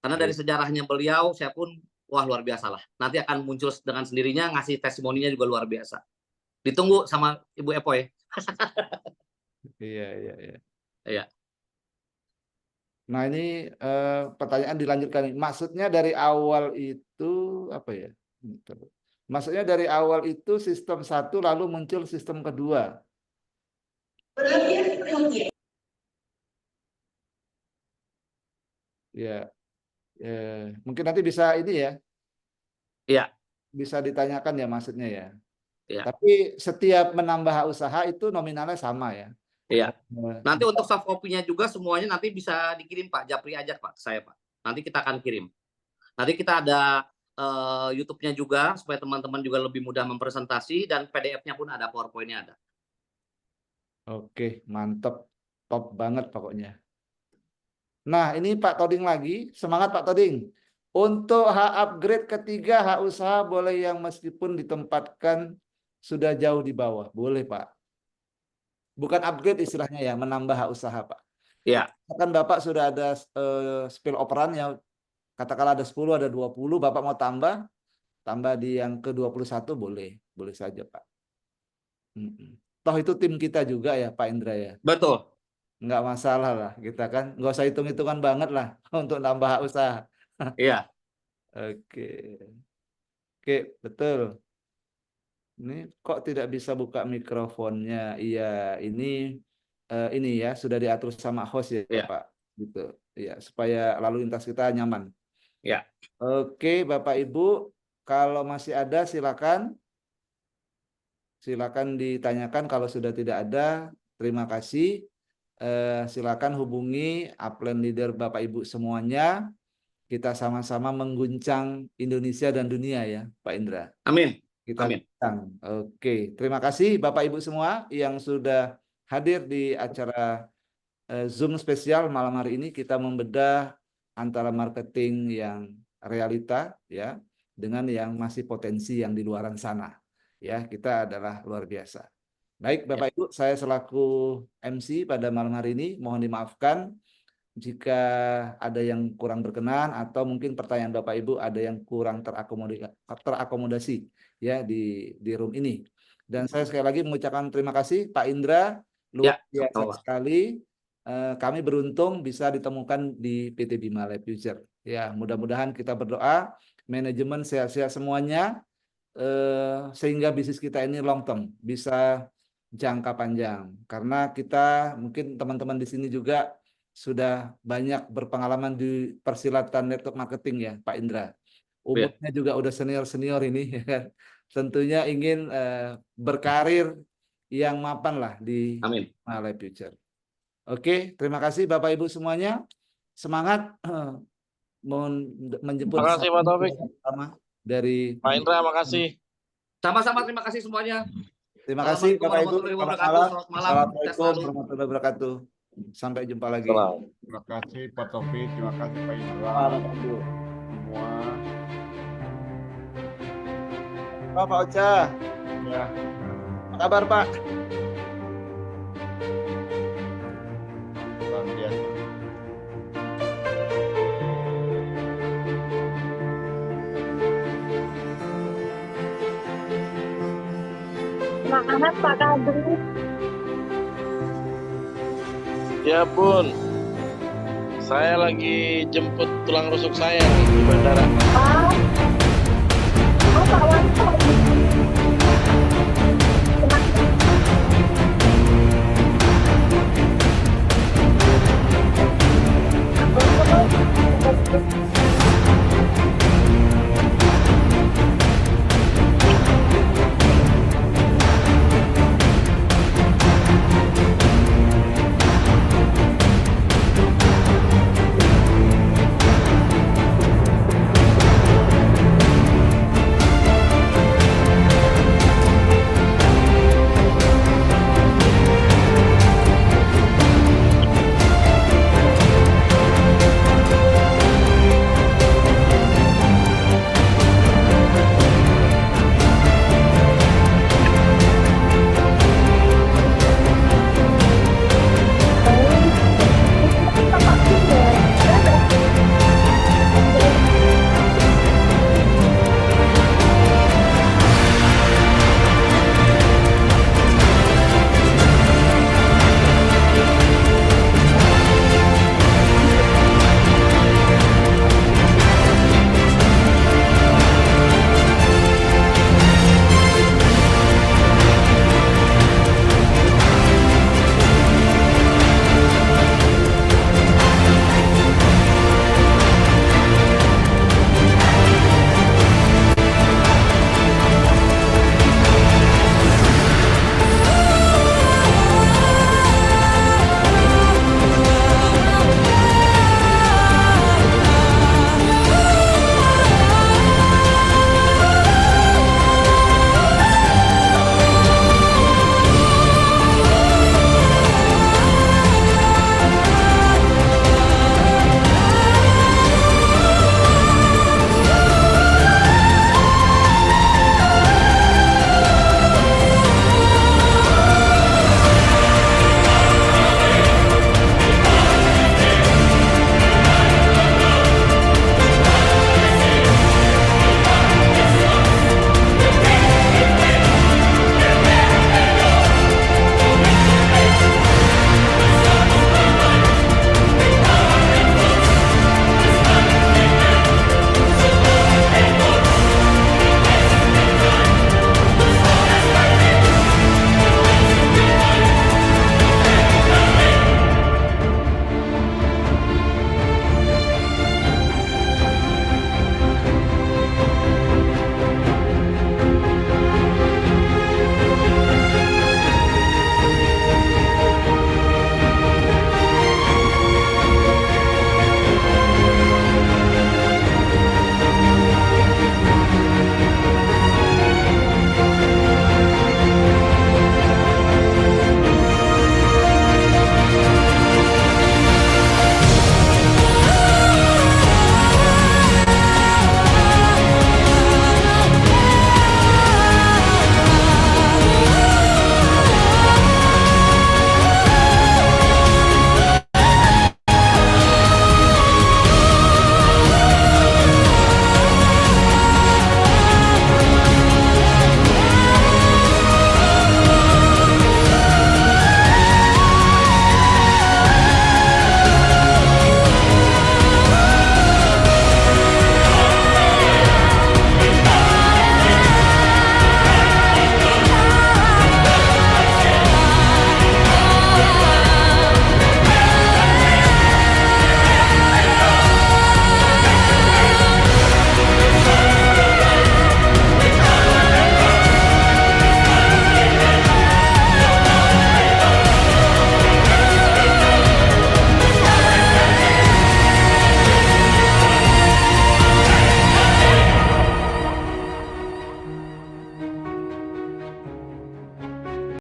Karena dari sejarahnya beliau, saya pun, wah luar biasa lah. Nanti akan muncul dengan sendirinya, ngasih testimoninya juga luar biasa. Ditunggu sama Ibu Epo ya. Iya, iya, iya. Iya. Nah, ini pertanyaan dilanjutkan. Maksudnya dari awal itu apa ya? Bentar. Maksudnya dari awal itu sistem satu lalu muncul sistem kedua. Ya, mungkin nanti bisa ini ya, Iya, bisa ditanyakan ya maksudnya ya. iya, Tapi setiap menambah usaha itu nominalnya sama ya. iya. Eh, Nanti untuk soft copy-nya juga semuanya nanti bisa dikirim, Pak. Japri aja, Pak, saya, Pak. Nanti kita akan kirim. Nanti kita ada YouTube-nya juga supaya teman-teman juga lebih mudah mempresentasi, dan PDF-nya pun ada, PowerPoint-nya ada. Oke, mantep. Top banget pokoknya. Nah, ini Pak Toding lagi. Semangat Pak Toding. Untuk hak upgrade ketiga, hak usaha boleh yang meskipun ditempatkan sudah jauh di bawah. Boleh, Pak. Bukan upgrade istilahnya ya, menambah hak usaha, Pak. Ya, Kan Bapak sudah ada spill operannya, katakanlah ada 10, ada 20, Bapak mau tambah di yang ke-21 boleh. Boleh saja, Pak. Toh itu tim kita juga ya, Pak Indra ya. betul. Nggak masalah lah kita kan. Nggak usah hitung-hitungan banget lah untuk nambah hak usaha. Iya, Oke. Oke, betul. Ini kok tidak bisa buka mikrofonnya? Iya, ini ya sudah diatur sama host ya, iya, Pak. Gitu. Iya, supaya lalu lintas kita nyaman. iya. Oke, Bapak Ibu, kalau masih ada silakan. Silakan ditanyakan kalau sudah tidak ada. Terima kasih. Silakan hubungi upline leader Bapak Ibu semuanya. Kita sama-sama mengguncang Indonesia dan dunia ya, Pak Indra. Amin, Kita amin. guncang. Oke, terima kasih Bapak Ibu semua yang sudah hadir di acara Zoom spesial malam hari ini. Kita membedah antara marketing yang realita ya dengan yang masih potensi yang di luaran sana. Ya, kita adalah luar biasa. Baik, Ya. Bapak Ibu, saya selaku MC pada malam hari ini mohon dimaafkan jika ada yang kurang berkenan atau mungkin pertanyaan Bapak Ibu ada yang kurang terakomodasi ya di room ini. Dan saya sekali lagi mengucapkan terima kasih Pak Indra luar Ya, biasa sama-sama. sekali. Kami beruntung bisa ditemukan di PT Bima Life Future. Ya, mudah-mudahan kita berdoa manajemen sehat-sehat semuanya, sehingga bisnis kita ini long term, bisa jangka panjang. Karena kita mungkin teman-teman di sini juga sudah banyak berpengalaman di persilatan network marketing ya, Pak Indra. Umurnya juga udah senior-senior ini, ya kan. Tentunya ingin berkarir yang mapan lah di Amin. Life Future. Oke, terima kasih Bapak Ibu semuanya. Semangat menjemput Terima kasih Pak Taufik. pertama dari Pak Indra, makasih. Sama-sama, terima kasih semuanya. Terima kasih Assalamualaikum Bapak Ibu. warahmatullahi Selamat wabarakatuh. malam. Selamat malam. Assalamualaikum warahmatullahi wabarakatuh. Sampai jumpa lagi. Salam. Terima kasih Pak Taufik, terima kasih Pak Indra, Bapak Ibu. semua. Pak Ocha, Ya, apa kabar Pak? luar biasa. Semangat Pak Kadri. Ya Bun, saya lagi jemput tulang rusuk saya di bandara. Oh, Pak Wanto